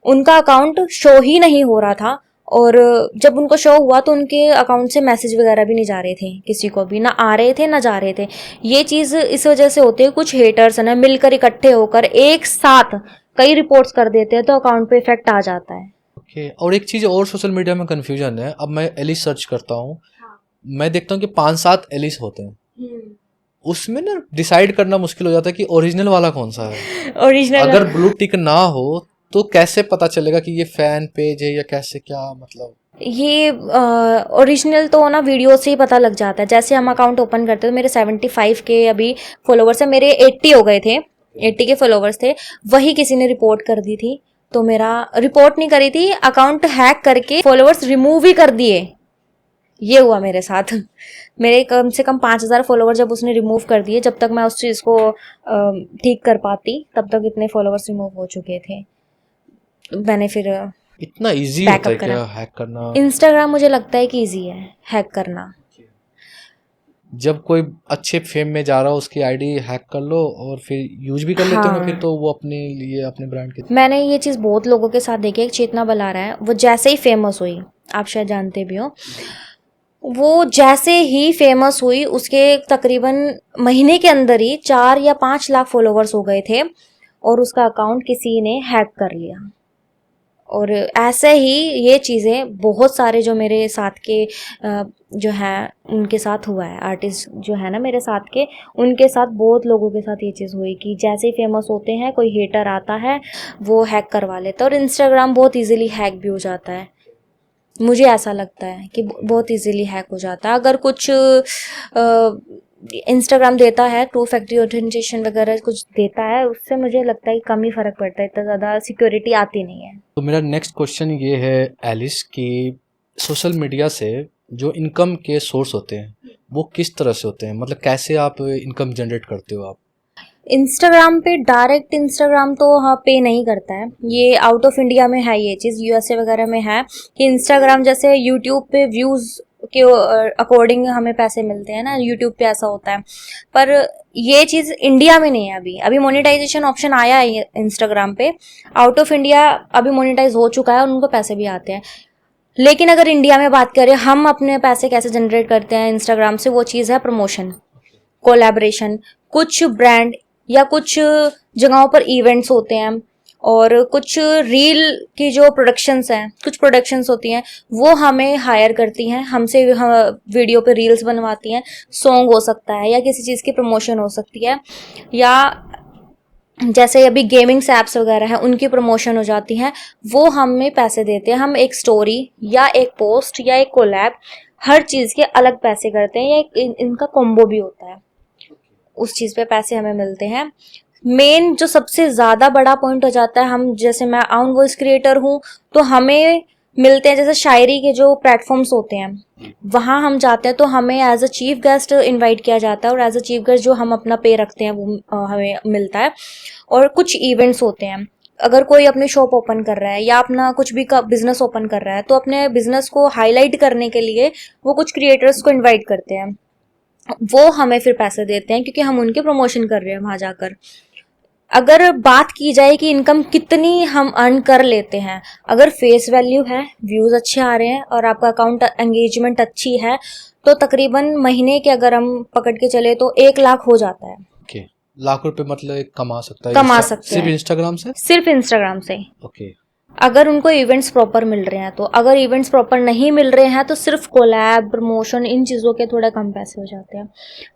S1: उनका अकाउंट शो ही नहीं हो रहा था और जब उनको शो हुआ तो उनके अकाउंट से मैसेज वगैरह भी नहीं जा रहे थे, किसी को भी ना आ रहे थे ना जा रहे थे। ये चीज़ इस वजह से होती है, कुछ हेटर्स है ना मिलकर इकट्ठे होकर एक साथ कई रिपोर्ट्स कर देते हैं तो अकाउंट पे इफेक्ट आ जाता है।
S2: ओके। और एक चीज़ और सोशल मीडिया में कंफ्यूजन है, अब मैं एलिस सर्च करता हूँ, मैं देखता हूँ कि 5-7 एलिस होते हैं, उसमें ना डिसाइड करना मुश्किल हो जाता है कि ओरिजिनल वाला कौन सा है।
S1: ओरिजिनल
S2: अगर ब्लू टिक ना हो तो कैसे पता चलेगा कि ये फैन पेज है या कैसे, क्या मतलब?
S1: ये ओरिजिनल तो ना वीडियो से ही पता लग जाता है। जैसे हम अकाउंट ओपन करते हैं तो मेरे 75 के अभी फॉलोवर्स है, मेरे 80 हो गए थे, 80 के फॉलोवर्स थे, वही किसी ने रिपोर्ट कर दी थी। तो मेरा रिपोर्ट नहीं करी थी, अकाउंट हैक करके फॉलोवर्स रिमूव ही कर दिए। ये हुआ मेरे साथ। मेरे कम से कम 5,000 फॉलोवर जब उसने रिमूव कर दिए, जब तक मैं उस चीज़ को ठीक कर पाती तब तक इतने फॉलोवर्स रिमूव हो चुके थे। मैंने फिर
S2: इतना इजी होता है
S1: बैकअप
S2: क्या
S1: करा।
S2: हैक करना?
S1: इंस्टाग्राम मुझे लगता है कि इजी है हैक करना।
S2: जब कोई अच्छे फेम में जा रहा हो उसकी आईडी हैक कर लो और फिर यूज भी कर लेते हो, फिर
S1: हाँ,
S2: तो वो अपने लिए, अपने ब्रांड के।
S1: मैंने ये चीज़ बहुत लोगों के साथ देखी है। एक चेतना बलारा है, वो जैसे ही फेमस हुई, आप शायद जानते भी हो, वो जैसे ही फेमस हुई उसके तकरीबन महीने के अंदर ही 4 या 5 लाख फॉलोवर्स हो गए थे और उसका अकाउंट किसी ने हैक कर लिया। और ऐसे ही ये चीज़ें बहुत सारे जो मेरे साथ के जो हैं उनके साथ हुआ है, आर्टिस्ट जो है ना मेरे साथ के, उनके साथ बहुत लोगों के साथ ये चीज़ हुई कि जैसे ही फेमस होते हैं कोई हेटर आता है वो हैक करवा लेता है। और इंस्टाग्राम बहुत इजीली हैक भी हो जाता है, मुझे ऐसा लगता है कि बहुत इजीली हैक हो जाता है। अगर कुछ इंस्टाग्राम देता है, 2 फैक्टर ऑथेंटिकेशन वगैरह कुछ देता है, उससे मुझे लगता है कि कम ही फ़र्क पड़ता है, इतना ज़्यादा सिक्योरिटी आती नहीं है।
S2: तो मेरा नेक्स्ट क्वेश्चन ये है एलिस कि सोशल मीडिया से जो इनकम के सोर्स होते हैं वो किस तरह से होते हैं, मतलब कैसे आप इनकम जनरेट करते हो आप?
S1: इंस्टाग्राम पे डायरेक्ट इंस्टाग्राम तो हाँ पे नहीं करता है, ये आउट ऑफ इंडिया में है ये चीज़, यूएसए वगैरह में है कि इंस्टाग्राम जैसे यूट्यूब पे व्यूज़ के अकॉर्डिंग हमें पैसे मिलते हैं ना, यूट्यूब पे ऐसा होता है। पर ये चीज़ इंडिया में नहीं है अभी। अभी मोनेटाइजेशन ऑप्शन आया है इंस्टाग्राम पे, आउट ऑफ इंडिया अभी मोनेटाइज हो चुका है और उनको पैसे भी आते हैं। लेकिन अगर इंडिया में बात करें, हम अपने पैसे कैसे जनरेट करते हैं इंस्टाग्राम से, वो चीज़ है प्रमोशन, कोलैबोरेशन। कुछ ब्रांड या कुछ जगहों पर इवेंट्स होते हैं और कुछ रील की जो प्रोडक्शंस हैं, कुछ प्रोडक्शंस होती हैं वो हमें हायर करती हैं, हमसे वीडियो पे रील्स बनवाती हैं। सॉन्ग हो सकता है या किसी चीज़ की प्रमोशन हो सकती है, या जैसे अभी गेमिंग्स ऐप्स वगैरह हैं उनकी प्रमोशन हो जाती हैं, वो हमें पैसे देते हैं। हम एक स्टोरी या एक पोस्ट या एक कोलैब, हर चीज़ के अलग पैसे करते हैं, या इनका कॉम्बो भी होता है, उस चीज़ पे पैसे हमें मिलते हैं। मेन जो सबसे ज़्यादा बड़ा पॉइंट हो जाता है, हम जैसे मैं आउन वॉइस क्रिएटर हूँ तो हमें मिलते हैं, जैसे शायरी के जो प्लेटफॉर्म्स होते हैं वहाँ हम जाते हैं तो हमें as a chief guest invite किया जाता है और एज अ चीफ गेस्ट जो हम अपना पे रखते हैं वो हमें मिलता है। और कुछ इवेंट्स होते हैं, अगर कोई अपनी शॉप ओपन कर रहा है या अपना कुछ भी का बिजनेस ओपन कर रहा है तो अपने बिजनेस को हाईलाइट करने के लिए वो कुछ क्रिएटर्स को इन्वाइट करते हैं, वो हमें फिर पैसे देते हैं क्योंकि हम उनके प्रमोशन कर रहे हैं वहां जाकर। अगर बात की जाए कि इनकम कितनी हम अर्न कर लेते हैं, अगर फेस वैल्यू है, व्यूज अच्छे आ रहे हैं और आपका अकाउंट एंगेजमेंट अच्छी है, तो तकरीबन महीने के अगर हम पकड़ के चले तो 1 लाख हो जाता है।
S2: ओके, लाख रुपए मतलब एक कमा सकता है
S1: कमा सकते
S2: सिर्फ
S1: हैं
S2: इंस्टाग्राम से?
S1: सिर्फ इंस्टाग्राम से,
S2: ओके।
S1: अगर उनको इवेंट्स प्रॉपर मिल रहे हैं तो। अगर इवेंट्स प्रॉपर नहीं मिल रहे हैं तो सिर्फ कोलैब, प्रमोशन, इन चीज़ों के थोड़े कम पैसे हो जाते हैं।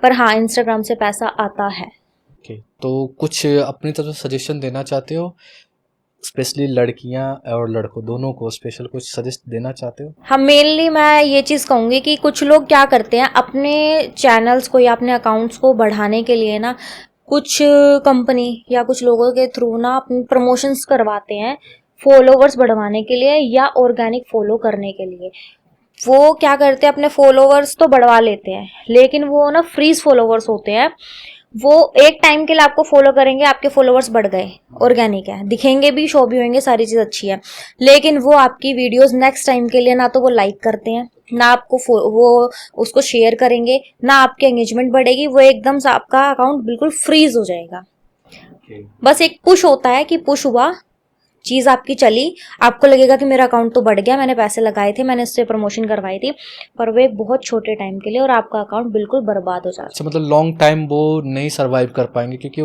S1: पर हाँ, इंस्टाग्राम से पैसा आता है।
S2: ओके, तो कुछ अपनी तरफ से सजेशन देना चाहते हो, स्पेशली लड़कियां और लड़कों दोनों को स्पेशल कुछ सजेस्ट देना चाहते हो?
S1: हाँ, मेनली मैं ये चीज़ कहूँगी कि कुछ लोग क्या करते हैं, अपने चैनल्स को या अपने अकाउंट्स को बढ़ाने के लिए ना कुछ कंपनी या कुछ लोगों के थ्रू ना अपने प्रमोशंस करवाते हैं, फॉलोवर्स बढ़वाने के लिए या ऑर्गेनिक फॉलो करने के लिए। वो क्या करते हैं, अपने फॉलोवर्स तो बढ़वा लेते हैं लेकिन वो ना फ्रीज फॉलोवर्स होते हैं, वो एक टाइम के लिए आपको फॉलो करेंगे, आपके फॉलोअर्स बढ़ गए, ऑर्गेनिक है, दिखेंगे भी, शो भी होंगे, सारी चीज अच्छी है, लेकिन वो आपकी वीडियोस नेक्स्ट टाइम के लिए ना तो वो लाइक करते हैं, ना आपको वो उसको शेयर करेंगे, ना आपकी एंगेजमेंट बढ़ेगी, वो एकदम से आपका अकाउंट बिल्कुल फ्रीज हो जाएगा। बस एक पुश होता है कि पुश हुआ, चीज आपकी चली, आपको लगेगा कि मेरा अकाउंट तो बढ़ गया, मैंने पैसे लगाए थे, मैंने इससे प्रमोशन करवाई थी, पर वो एक बहुत छोटे टाइम के लिए और आपका अकाउंट बिल्कुल बर्बाद हो जाता
S2: अच्छा, मतलब लॉन्ग टाइम वो नहीं सरवाइव कर पाएंगे, क्योंकि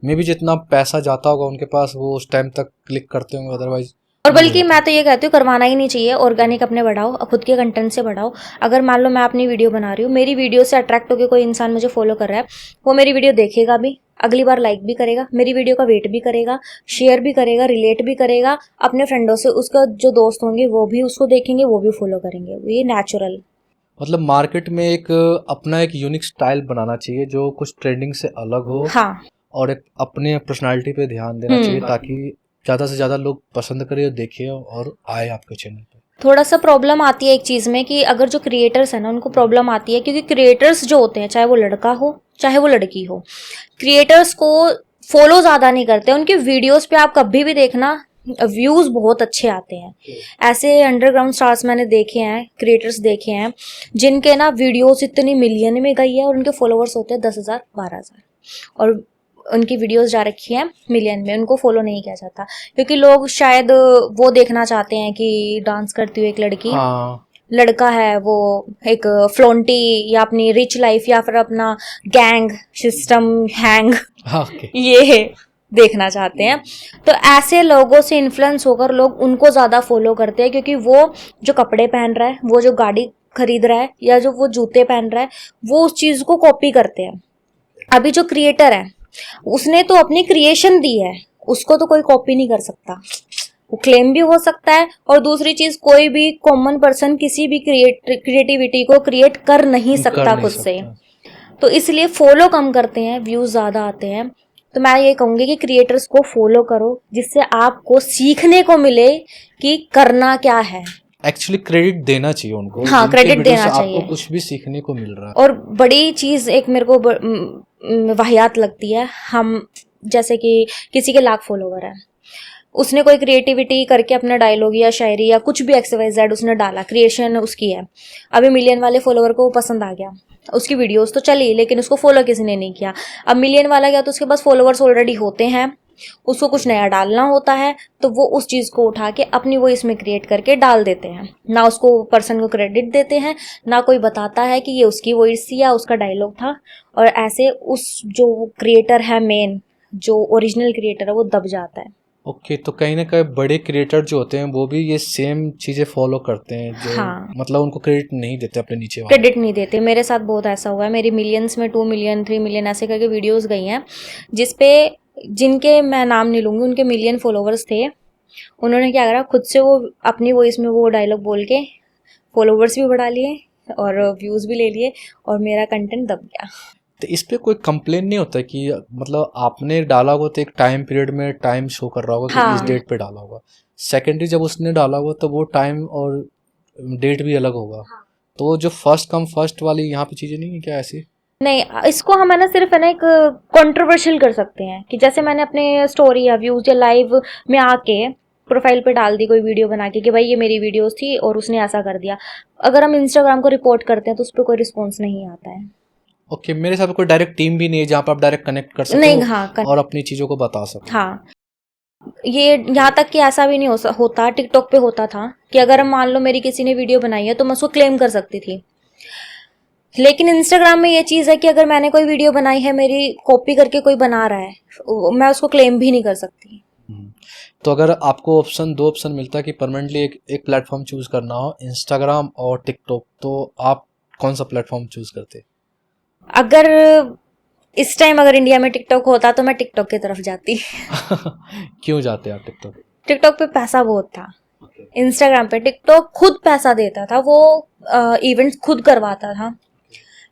S2: मे भी जितना पैसा जाता होगा उनके पास वो उस टाइम तक क्लिक करते होंगे, अदरवाइज
S1: और
S2: नहीं हो
S1: बल्कि
S2: जाता।
S1: मैं तो ये कहती हूँ करवाना ही नहीं चाहिए, ऑर्गेनिक अपने बढ़ाओ, खुद के कंटेंट से बढ़ाओ। अगर मान लो मैं अपनी वीडियो बना रही हूँ, मेरी वीडियो से अट्रैक्ट होकर कोई इंसान मुझे फॉलो कर रहा है, वो मेरी वीडियो देखेगा भी, अगली बार लाइक भी करेगा, मेरी वीडियो का वेट भी करेगा, शेयर भी करेगा, रिलेट भी करेगा अपने फ्रेंडों से, उसका जो दोस्त होंगे वो भी उसको देखेंगे, वो भी फॉलो करेंगे, ये नेचुरल।
S2: मतलब मार्केट में एक अपना एक यूनिक स्टाइल बनाना चाहिए जो कुछ ट्रेंडिंग से अलग हो,
S1: हाँ।
S2: और एक अपने पर्सनालिटी पे ध्यान देना चाहिए ताकि ज़्यादा से ज़्यादा लोग पसंद करें और देखें और आए आपके चैनल पे।
S1: थोड़ा सा प्रॉब्लम आती है एक चीज़ में कि अगर जो क्रिएटर्स है ना, उनको प्रॉब्लम आती है, क्योंकि क्रिएटर्स जो होते हैं, चाहे वो लड़का हो चाहे वो लड़की हो, क्रिएटर्स को फॉलो ज़्यादा नहीं करते, उनके वीडियोस पे आप कभी भी देखना व्यूज बहुत अच्छे आते हैं। ऐसे अंडरग्राउंड स्टार्स मैंने देखे हैं, क्रिएटर्स देखे हैं, जिनके ना वीडियोस इतनी मिलियन में गई है और उनके फॉलोअर्स होते हैं 10,000 12,000, और उनकी वीडियोस जा रखी हैं मिलियन में, उनको फॉलो नहीं किया जाता, क्योंकि लोग शायद वो देखना चाहते हैं कि डांस करती हुई एक लड़की,
S2: हाँ,
S1: लड़का है वो एक फ्लोंटी, या अपनी रिच लाइफ, या फिर अपना गैंग सिस्टम हैंग,
S2: ओके।
S1: ये देखना चाहते हैं। तो ऐसे लोगों से इन्फ्लुएंस होकर लोग उनको ज़्यादा फॉलो करते हैं, क्योंकि वो जो कपड़े पहन रहा है, वो जो गाड़ी खरीद रहा है, या जो वो जूते पहन रहा है, वो उस चीज़ को कॉपी करते हैं। अभी जो क्रिएटर है, उसने तो अपनी क्रिएशन दी है, उसको तो कोई कॉपी नहीं कर सकता, वो क्लेम भी हो सकता है, और दूसरी चीज कोई भी कॉमन पर्सन किसी भी क्रिएटिविटी को क्रिएट कर नहीं
S2: कर
S1: सकता
S2: नहीं
S1: खुद से।
S2: सकता।
S1: तो इसलिए फॉलो कम करते हैं, व्यूज ज्यादा आते हैं। तो मैं ये कहूंगी कि क्रिएटर्स को फॉलो करो, जिससे आपको सीखने को मिले कि करना क्या है।
S2: एक्चुअली क्रेडिट देना चाहिए उनको,
S1: हाँ,
S2: जिनके
S1: क्रेडिट
S2: वीडियो से
S1: देना
S2: आपको
S1: चाहिए।
S2: कुछ भी सीखने को मिल रहा है।
S1: और बड़ी चीज एक मेरे को वाहियात लगती है, हम जैसे कि किसी के लाख फॉलोवर है, उसने कोई क्रिएटिविटी करके अपना डायलॉग या शायरी या कुछ भी XYZ उसने डाला, क्रिएशन उसकी है, अभी मिलियन वाले फॉलोवर को वो पसंद आ गया, उसकी वीडियोस तो चली, लेकिन उसको फॉलो किसी ने नहीं किया। अब मिलियन वाला गया तो उसके पास फॉलोवर्स ऑलरेडी होते हैं, उसको कुछ नया डालना होता है, तो वो उस चीज़ को उठा के अपनी वो इसमें क्रिएट करके डाल देते हैं, ना उसको पर्सन को क्रेडिट देते हैं, ना कोई बताता है कि ये उसकी वॉइस थी या उसका डायलॉग था, और ऐसे उस जो क्रिएटर है मेन, जो ओरिजिनल क्रिएटर है, वो दब जाता है।
S2: ओके, तो कहीं ना कहीं बड़े क्रिएटर जो होते हैं वो भी ये सेम चीजें फॉलो करते हैं, जो
S1: हाँ,
S2: मतलब उनको क्रेडिट नहीं देते अपने नीचे वाले।
S1: क्रेडिट नहीं देते। मेरे साथ बहुत ऐसा हुआ है, मेरी मिलियंस में 2 मिलियन 3 मिलियन ऐसे करके वीडियोस गई हैं, जिसपे जिनके मैं नाम नहीं लूँगी, उनके मिलियन फॉलोवर्स थे, उन्होंने क्या करा, खुद से वो अपनी वॉइस में वो डायलॉग बोल के फॉलोवर्स भी बढ़ा लिए और व्यूज़ भी ले लिए, और मेरा कंटेंट दब गया।
S2: तो इस पे कोई कंप्लेन नहीं होता कि मतलब आपने डाला होगा तो एक टाइम पीरियड में टाइम शो कर रहा होगा कि इस
S1: हाँ,
S2: डेट पे डाला होगा, सेकेंडरी जब उसने डाला होगा तो वो टाइम और डेट भी अलग होगा, तो वो जो फर्स्ट कम फर्स्ट वाली यहाँ पे चीजें नहीं है क्या ऐसी?
S1: नहीं, इसको हम है ना सिर्फ है ना एक कंट्रोवर्शियल कर सकते हैं, कि जैसे मैंने अपने स्टोरी या व्यूज या लाइव में आके प्रोफाइल पे डाल दी कोई वीडियो बना के कि भाई ये मेरी वीडियोस थी और उसने ऐसा कर दिया, अगर हम इंस्टाग्राम को रिपोर्ट करते हैं तो उस पर कोई रिस्पॉन्स नहीं आता है।
S2: ओके, मेरे हिसाब से कोई डायरेक्ट टीम भी नहीं है जहाँ पे आप डायरेक्ट कनेक्ट कर सको
S1: नहीं, हाँ,
S2: और अपनी चीज़ों को बता सको।
S1: हाँ, ये यहाँ तक कि ऐसा भी नहीं होता, टिकटॉक पे होता था कि अगर हम मान लो मेरी किसी ने वीडियो बनाई है तो मैं उसको क्लेम कर सकती थी, लेकिन इंस्टाग्राम में ये चीज़ है कि अगर मैंने कोई वीडियो बनाई है, मेरी कॉपी करके कोई बना रहा है, मैं उसको क्लेम भी नहीं कर सकती।
S2: हम्म। तो अगर आपको दो ऑप्शन मिलता है कि परमानेंटली एक प्लेटफॉर्म चूज करना हो, इंस्टाग्राम और टिकटॉक, तो आप कौन सा प्लेटफॉर्म चूज करते?
S1: अगर इस टाइम अगर इंडिया में टिकटॉक होता तो मैं टिकटॉक की तरफ जाती।
S2: क्यों जाते आप टिकटॉक?
S1: टिकटॉक पे पैसा बहुत था, इंस्टाग्राम पे टिकटॉक खुद पैसा देता था, वो इवेंट्स खुद करवाता था,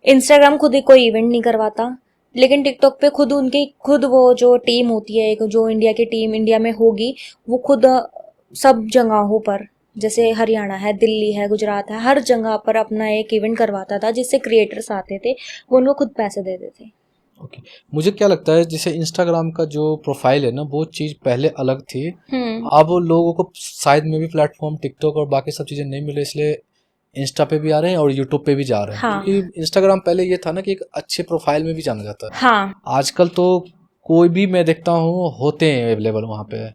S1: इंस्टाग्राम खुद ही कोई इवेंट नहीं करवाता, लेकिन टिकटॉक पे खुद वो जो टीम होती है, एक जो इंडिया की टीम इंडिया में होगी, वो खुद सब जगहों पर, जैसे हरियाणा है, दिल्ली है, गुजरात है, हर जगह पर अपना एक इवेंट करवाता था, जिससे क्रिएटर्स आते थे, वो उनको खुद पैसे देते थे।
S2: ओके। मुझे क्या लगता है जैसे इंस्टाग्राम का जो प्रोफाइल है ना वो चीज़ पहले अलग थी, अब लोगों को शायद में भी प्लेटफॉर्म टिकटॉक और बाकी सब चीज़ें नहीं मिले इसलिए इंस्टा पे भी आ रहे हैं और यूट्यूब पे भी जा रहे हैं,
S1: हाँ
S2: क्योंकि इंस्टाग्राम पहले ये था ना कि एक अच्छे प्रोफाइल में भी जाना जाता है।
S1: हाँ
S2: आजकल तो कोई भी मैं देखता हूँ होते हैं अवेलेबल वहाँ पे,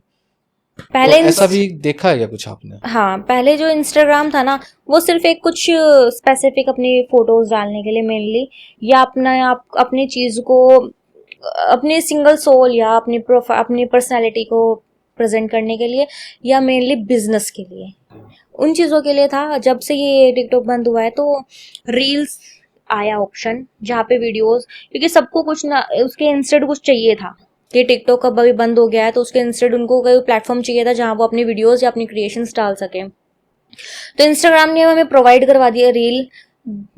S2: तो
S1: पहले
S2: ऐसा भी देखा है क्या कुछ आपने?
S1: हाँ पहले जो इंस्टाग्राम था ना वो सिर्फ एक कुछ स्पेसिफिक अपनी फोटोज डालने के लिए मेनली, या अपना आप अपनी चीज को अपनी सिंगल सोल या अपनी पर्सनालिटी को प्रेजेंट करने के लिए, या मेनली बिजनेस के लिए, उन चीज़ों के लिए था। जब से ये टिकटॉक बंद हुआ है तो रील्स आया ऑप्शन जहाँ पे वीडियोस, क्योंकि सबको कुछ ना उसके इंस्टेड कुछ चाहिए था कि टिकटॉक कब अभी बंद हो गया है तो उसके इंस्टेड उनको कोई प्लेटफॉर्म चाहिए था जहाँ वो अपनी वीडियोस या अपनी क्रिएशंस डाल सके। तो इंस्टाग्राम ने हमें प्रोवाइड करवा दिया रील,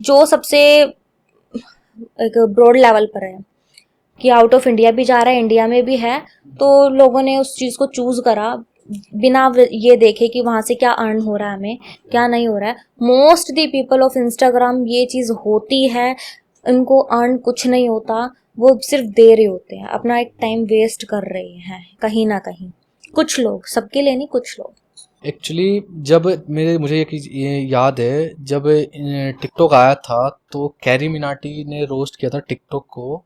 S1: जो सबसे एक ब्रॉड लेवल पर है कि आउट ऑफ इंडिया भी जा रहा है, इंडिया में भी है, तो लोगों ने उस चीज़ को चूज करा बिना ये देखे कि वहाँ से क्या अर्न हो रहा है, हमें क्या नहीं हो रहा है। Most the people of Instagram ये चीज़ होती है, इनको अर्न कुछ नहीं होता, वो सिर्फ दे रहे होते हैं, अपना एक टाइम वेस्ट कर रहे हैं कहीं ना कहीं। कुछ लोग, सबके लिए नहीं, कुछ लोग।
S2: एक्चुअली जब मुझे ये याद है जब टिकटॉक आया था तो कैरी मिनाटी ने रोस्ट किया था टिकटॉक को,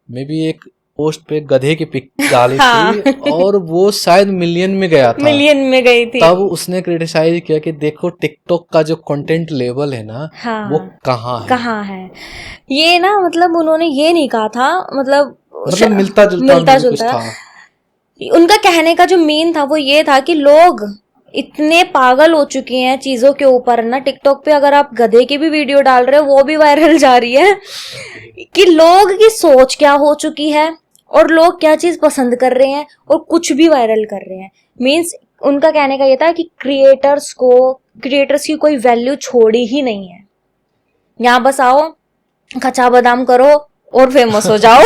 S2: मे बी एक पोस्ट पे गधे की पिक डाली
S1: हाँ
S2: थी और वो शायद मिलियन में गया था।
S1: मिलियन में गई थी।
S2: तब उसने क्रिटिसाइज किया कि देखो टिकटॉक का जो कंटेंट लेवल है ना वो
S1: हाँ
S2: कहाँ है।
S1: ये ना मतलब उन्होंने ये नहीं कहा था, मतलब
S2: मिलता जुलता
S1: मिलता
S2: भी कुछ
S1: जुलता
S2: था।
S1: उनका कहने का जो मीन था वो ये था कि लोग इतने पागल हो चुके हैं चीजों के ऊपर ना, टिकटॉक पे अगर आप गधे की भी वीडियो डाल रहे हो वो भी वायरल जा रही है, कि लोग की सोच क्या हो चुकी है और लोग क्या चीज पसंद कर रहे हैं और कुछ भी वायरल कर रहे हैं। मीन्स उनका कहने का ये था कि क्रिएटर्स की कोई वैल्यू छोड़ी ही नहीं है, यहाँ बस आओ, कच्चा बादाम करो और फेमस हो जाओ।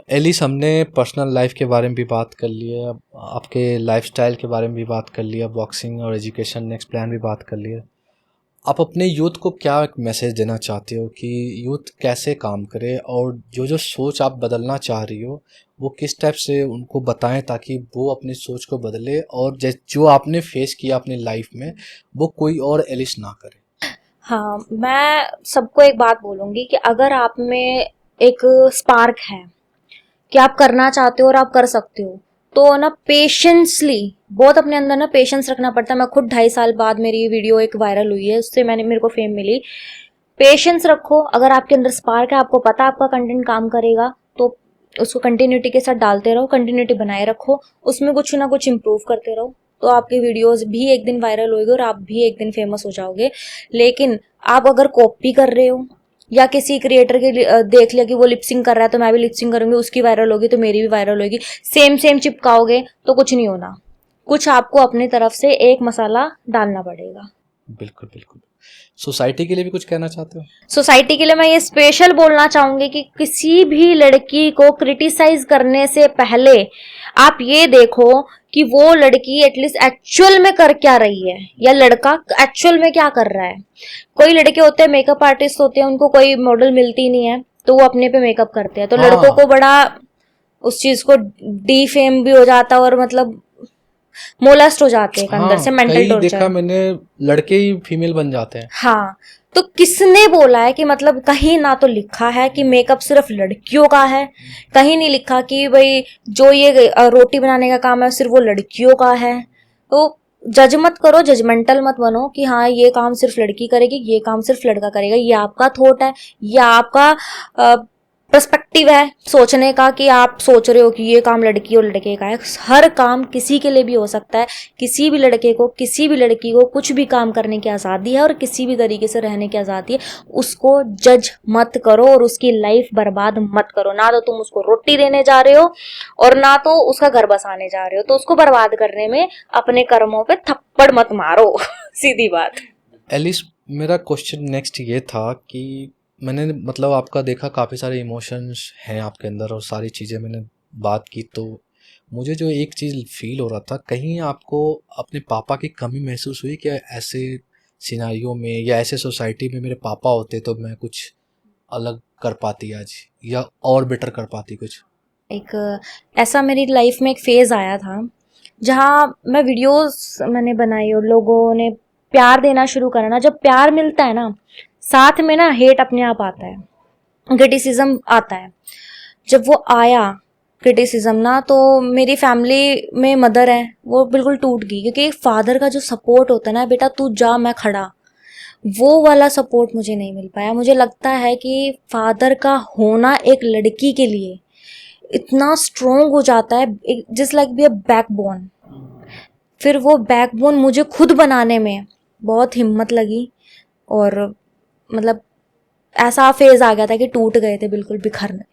S2: एलिस हमने पर्सनल लाइफ के बारे में भी बात कर लिया, आपके लाइफस्टाइल के बारे में भी बात कर लिया, बॉक्सिंग और एजुकेशन नेक्स्ट प्लान भी बात कर लिया। आप अपने यूथ को क्या एक मैसेज देना चाहते हो कि यूथ कैसे काम करे और जो सोच आप बदलना चाह रही हो वो किस टाइप से उनको बताएं ताकि वो अपनी सोच को बदले और जो आपने फेस किया अपनी लाइफ में वो कोई और एलिस ना करे?
S1: हाँ, मैं सबको एक बात बोलूंगी कि अगर आप में एक स्पार्क है कि आप करना चाहते हो और आप कर सकते हो, तो ना पेशेंसली, बहुत अपने अंदर ना पेशेंस रखना पड़ता है। मैं खुद 2.5 साल बाद मेरी वीडियो एक वायरल हुई है, उससे मेरे को फेम मिली। पेशेंस रखो, अगर आपके अंदर स्पार्क है, आपको पता आपका कंटेंट काम करेगा, तो उसको कंटिन्यूटी के साथ डालते रहो, कंटिन्यूटी बनाए रखो, उसमें कुछ ना कुछ इम्प्रूव करते रहो, तो आपकी वीडियोस भी एक दिन वायरल होगी और आप भी एक दिन फेमस हो जाओगे। लेकिन आप अगर कॉपी कर रहे हो या किसी क्रिएटर के देख लिया कि वो लिपसिंग कर रहा है तो मैं भी लिपसिंग करूंगी, उसकी वायरल होगी तो मेरी भी वायरल होगी, सेम सेम चिपकाओगे तो कुछ नहीं होना। कुछ आपको अपनी तरफ से एक मसाला डालना पड़ेगा।
S2: बिल्कुल बिल्कुल। सोसाइटी के लिए भी कुछ कहना चाहते हो?
S1: सोसाइटी के लिए मैं ये स्पेशल बोलना चाहूंगी कि किसी भी लड़की को क्रिटिसाइज करने से पहले आप ये देखो कि वो लड़की एटलीस्ट एक्चुअल में कर क्या रही है या लड़का एक्चुअल में क्या कर रहा है। कोई लड़के होते हैं मेकअप आर्टिस्ट होते हैं, उनको कोई मॉडल मिलती नहीं है तो वो अपने पे मेकअप करते हैं, तो लड़कों को बड़ा उस चीज को डिफेम भी हो जाता है और मतलब मोलेस्ट हो जाते हैं अंदर से, मेंटल टॉर्चर।
S2: देखा मैंने, लड़के ही फीमेल बन जाते हैं।
S1: हाँ, तो किसने बोला है कि मतलब कहीं ना तो लिखा है कि मेकअप सिर्फ लड़कियों का है, कहीं नहीं लिखा कि भाई जो ये रोटी बनाने का काम है सिर्फ वो लड़कियों का है। तो जज मत करो, जजमेंटल मत बनो कि हाँ ये काम सिर्फ लड़की करेगी, ये काम सिर्फ लड़का करेगा। ये आपका थॉट है, ये आपका पर्सपेक्टिव है सोचने का कि आप सोच रहे हो कि ये काम लड़की और लड़के का है। हर काम किसी के लिए भी हो सकता है। किसी भी लड़के को, किसी भी लड़की को कुछ भी काम करने की आज़ादी है और किसी भी तरीके से रहने की आज़ादी है। उसको जज मत करो और उसकी लाइफ बर्बाद मत करो। ना तो तुम उसको रोटी देने जा रहे हो और ना तो उसका घर बसाने जा रहे हो, तो उसको बर्बाद करने में अपने कर्मों पे थप्पड़ मत मारो। सीधी बात।
S2: एलिस, मेरा क्वेश्चन नेक्स्ट ये था कि मैंने मतलब आपका देखा काफ़ी सारे इमोशंस हैं आपके अंदर और सारी चीज़ें मैंने बात की, तो मुझे जो एक चीज़ फील हो रहा था, कहीं आपको अपने पापा की कमी महसूस हुई क्या ऐसे सिनारियों में या ऐसे सोसाइटी में मेरे पापा होते तो मैं कुछ अलग कर पाती आज, या और बेटर कर पाती कुछ?
S1: एक ऐसा मेरी लाइफ में एक फेज़ आया था जहाँ मैं वीडियोस मैंने बनाई और लोगों ने प्यार देना शुरू करा ना। जब प्यार मिलता है ना, साथ में ना हेट अपने आप आता है, क्रिटिसिज्म आता है। जब वो आया क्रिटिसिज्म ना, तो मेरी फैमिली में मदर है वो बिल्कुल टूट गई, क्योंकि एक फादर का जो सपोर्ट होता है ना, बेटा तू जा मैं खड़ा, वो वाला सपोर्ट मुझे नहीं मिल पाया। मुझे लगता है कि फादर का होना एक लड़की के लिए इतना स्ट्रोंग हो जाता है, just like be a backbone. फिर वो बैकबोन मुझे खुद बनाने में बहुत हिम्मत लगी, और मतलब ऐसा फेज आ गया था कि टूट गए थे बिल्कुल बिखरने।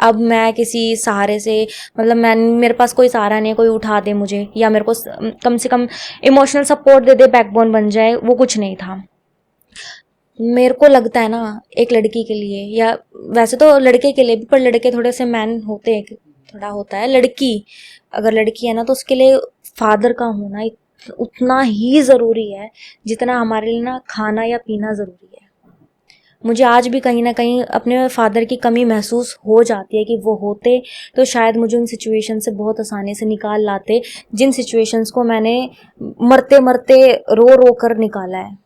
S1: अब मैं किसी सहारे से, मतलब मैं, मेरे पास कोई सहारा नहीं है, कोई उठा दे मुझे या मेरे को कम से कम इमोशनल सपोर्ट दे दे, बैकबोन बन जाए, वो कुछ नहीं था। मेरे को लगता है ना, एक लड़की के लिए, या वैसे तो लड़के के लिए भी, पर लड़के थोड़े से मैन होते हैं, थोड़ा होता है। लड़की, अगर लड़की है ना, तो उसके लिए फादर का होना उतना ही ज़रूरी है जितना हमारे लिए ना खाना या पीना ज़रूरी है। मुझे आज भी कहीं ना कहीं अपने फादर की कमी महसूस हो जाती है कि वो होते तो शायद मुझे उन सिचुएशन से बहुत आसानी से निकाल लाते, जिन सिचुएशंस को मैंने मरते मरते रो रो कर निकाला है,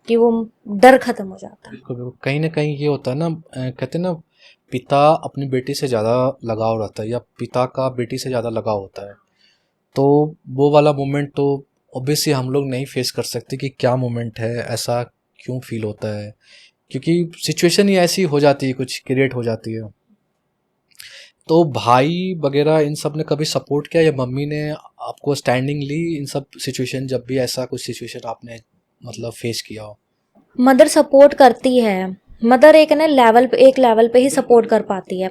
S1: कि वो डर खत्म हो जाता है।
S2: बिल्कुल बिल्कुल, कहीं ना कहीं ये होता है ना, कहते हैं ना, पिता अपनी बेटी से ज़्यादा लगाव रहता है, या पिता का बेटी से ज़्यादा लगाव होता है। तो वो वाला मोमेंट तो ऑब्वियसली हम लोग नहीं फेस कर सकते कि क्या मोमेंट है, ऐसा क्यों फील होता है, क्योंकि सिचुएशन ही ऐसी हो जाती है, कुछ क्रिएट हो जाती है। तो भाई वगैरह इन सब ने कभी सपोर्ट किया, या मम्मी ने आपको स्टैंडिंग ली इन सब सिचुएशन, जब भी ऐसा कुछ सिचुएशन आपने मतलब फेस किया हो?
S1: मदर सपोर्ट करती है। मदर एक ना लेवल पे, एक लेवल पे ही सपोर्ट कर पाती है।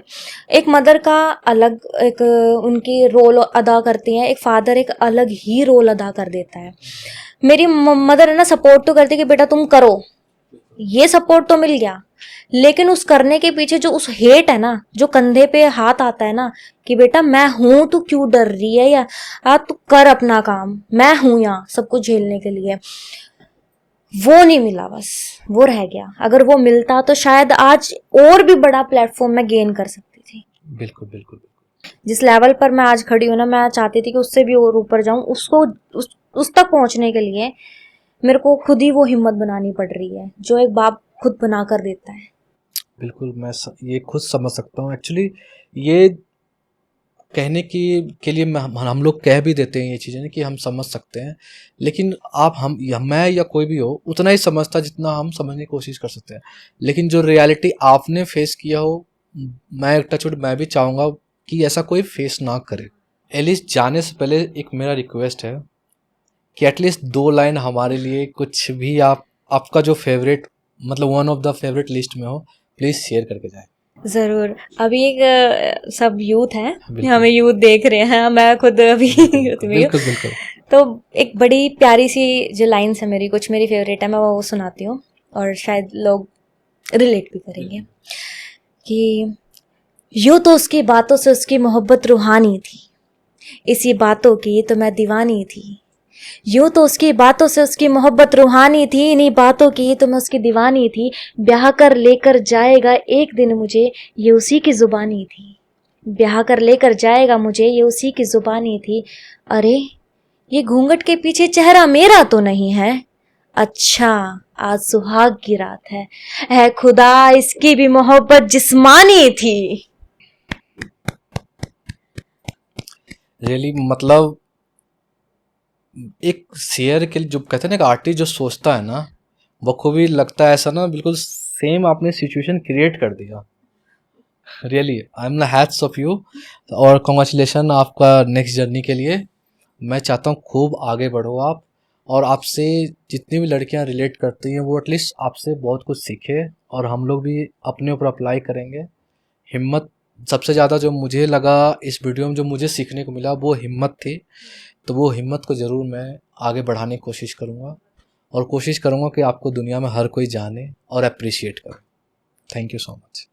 S1: एक मदर का अलग एक उनकी रोल अदा करती है, एक फादर एक अलग ही रोल अदा कर देता है। मेरी मदर है ना, सपोर्ट तो करती है कि बेटा तुम करो, ये सपोर्ट तो मिल गया, लेकिन उस करने के पीछे जो उस हेट है ना, जो कंधे पे हाथ आता है ना, कि बेटा मैं हूं, तू क्यों डर रही है, या तू कर अपना काम, मैं हूं यहाँ सब कुछ झेलने के लिए, वो नहीं मिला। बस वो रह गया। अगर वो मिलता तो शायद आज और भी बड़ा प्लेटफॉर्म मैं गेन कर सकती थी।
S2: बिल्कुल बिल्कुल।
S1: जिस लेवल पर मैं आज खड़ी हूँ ना, मैं चाहती थी कि उससे भी और ऊपर जाऊं। उसको उस तक पहुंचने के लिए मेरे को खुद ही वो हिम्मत बनानी पड़ रही है, जो एक बाप खुद बना कर देता है।
S2: बिल्कुल, मैं ये खुद समझ सकता हूँ एक्चुअली। ये कहने की के लिए हम लोग कह भी देते हैं ये चीज़ें कि हम समझ सकते हैं, लेकिन आप, हम या मैं या कोई भी हो, उतना ही समझता जितना हम समझने की कोशिश कर सकते हैं। लेकिन जो रियलिटी आपने फेस किया हो, मैं टचवुड मैं भी चाहूँगा कि ऐसा कोई फेस ना करे। एटलीस्ट जाने से पहले एक मेरा रिक्वेस्ट है कि एटलीस्ट 2 लाइन हमारे लिए कुछ भी, आप आपका जो फेवरेट, मतलब one of the favourite list में हो, प्लीज़ शेयर करके जाएं।
S1: जरूर। अभी एक सब यूथ हैं,
S2: बिल्कुल
S1: हमें यूथ देख रहे हैं, मैं खुद अभी यूथ में हूँ।
S2: बिल्कुल बिल्कुल।
S1: तो एक बड़ी प्यारी सी जो लाइन्स है मेरी, कुछ मेरी फेवरेट है, मैं वो सुनाती हूँ और शायद लोग रिलेट भी करेंगे। कि यूँ तो उसकी बातों से उसकी मोहब्बत रूहानी थी, इसी बातों की तो मैं दीवानी थी। यूँ तो उसकी बातों से उसकी मोहब्बत रूहानी थी, इन्हीं बातों की तो मैं उसकी दीवानी थी। ब्याह कर लेकर जाएगा एक दिन मुझे, ये उसी की जुबानी थी। ब्याह कर लेकर जाएगा मुझे, ये उसी की जुबानी थी। अरे ये घूंघट के पीछे चेहरा मेरा तो नहीं है, अच्छा आज सुहाग की रात है खुदा इसकी भी मोहब्बत जिस्मानी थी।
S2: रियली मतलब एक शेयर के लिए, जो कहते हैं ना, एक आर्टिस्ट जो सोचता है ना, वो खूब ही लगता है ऐसा ना, बिल्कुल सेम आपने सिचुएशन क्रिएट कर दिया। Really I am the hats off you, और कॉन्ग्रेचुलेशन आपका नेक्स्ट जर्नी के लिए। मैं चाहता हूँ खूब आगे बढ़ो आप, और आपसे जितनी भी लड़कियाँ रिलेट करती हैं वो एटलीस्ट आपसे बहुत कुछ सीखे, और हम लोग भी अपने ऊपर अप्लाई करेंगे। हिम्मत, सबसे ज़्यादा जो मुझे लगा इस वीडियो में, जो मुझे सीखने को मिला, वो हिम्मत थी। तो वो हिम्मत को ज़रूर मैं आगे बढ़ाने की कोशिश करूँगा, और कोशिश करूँगा कि आपको दुनिया में हर कोई जाने और अप्रिशिएट करे। Thank you so much.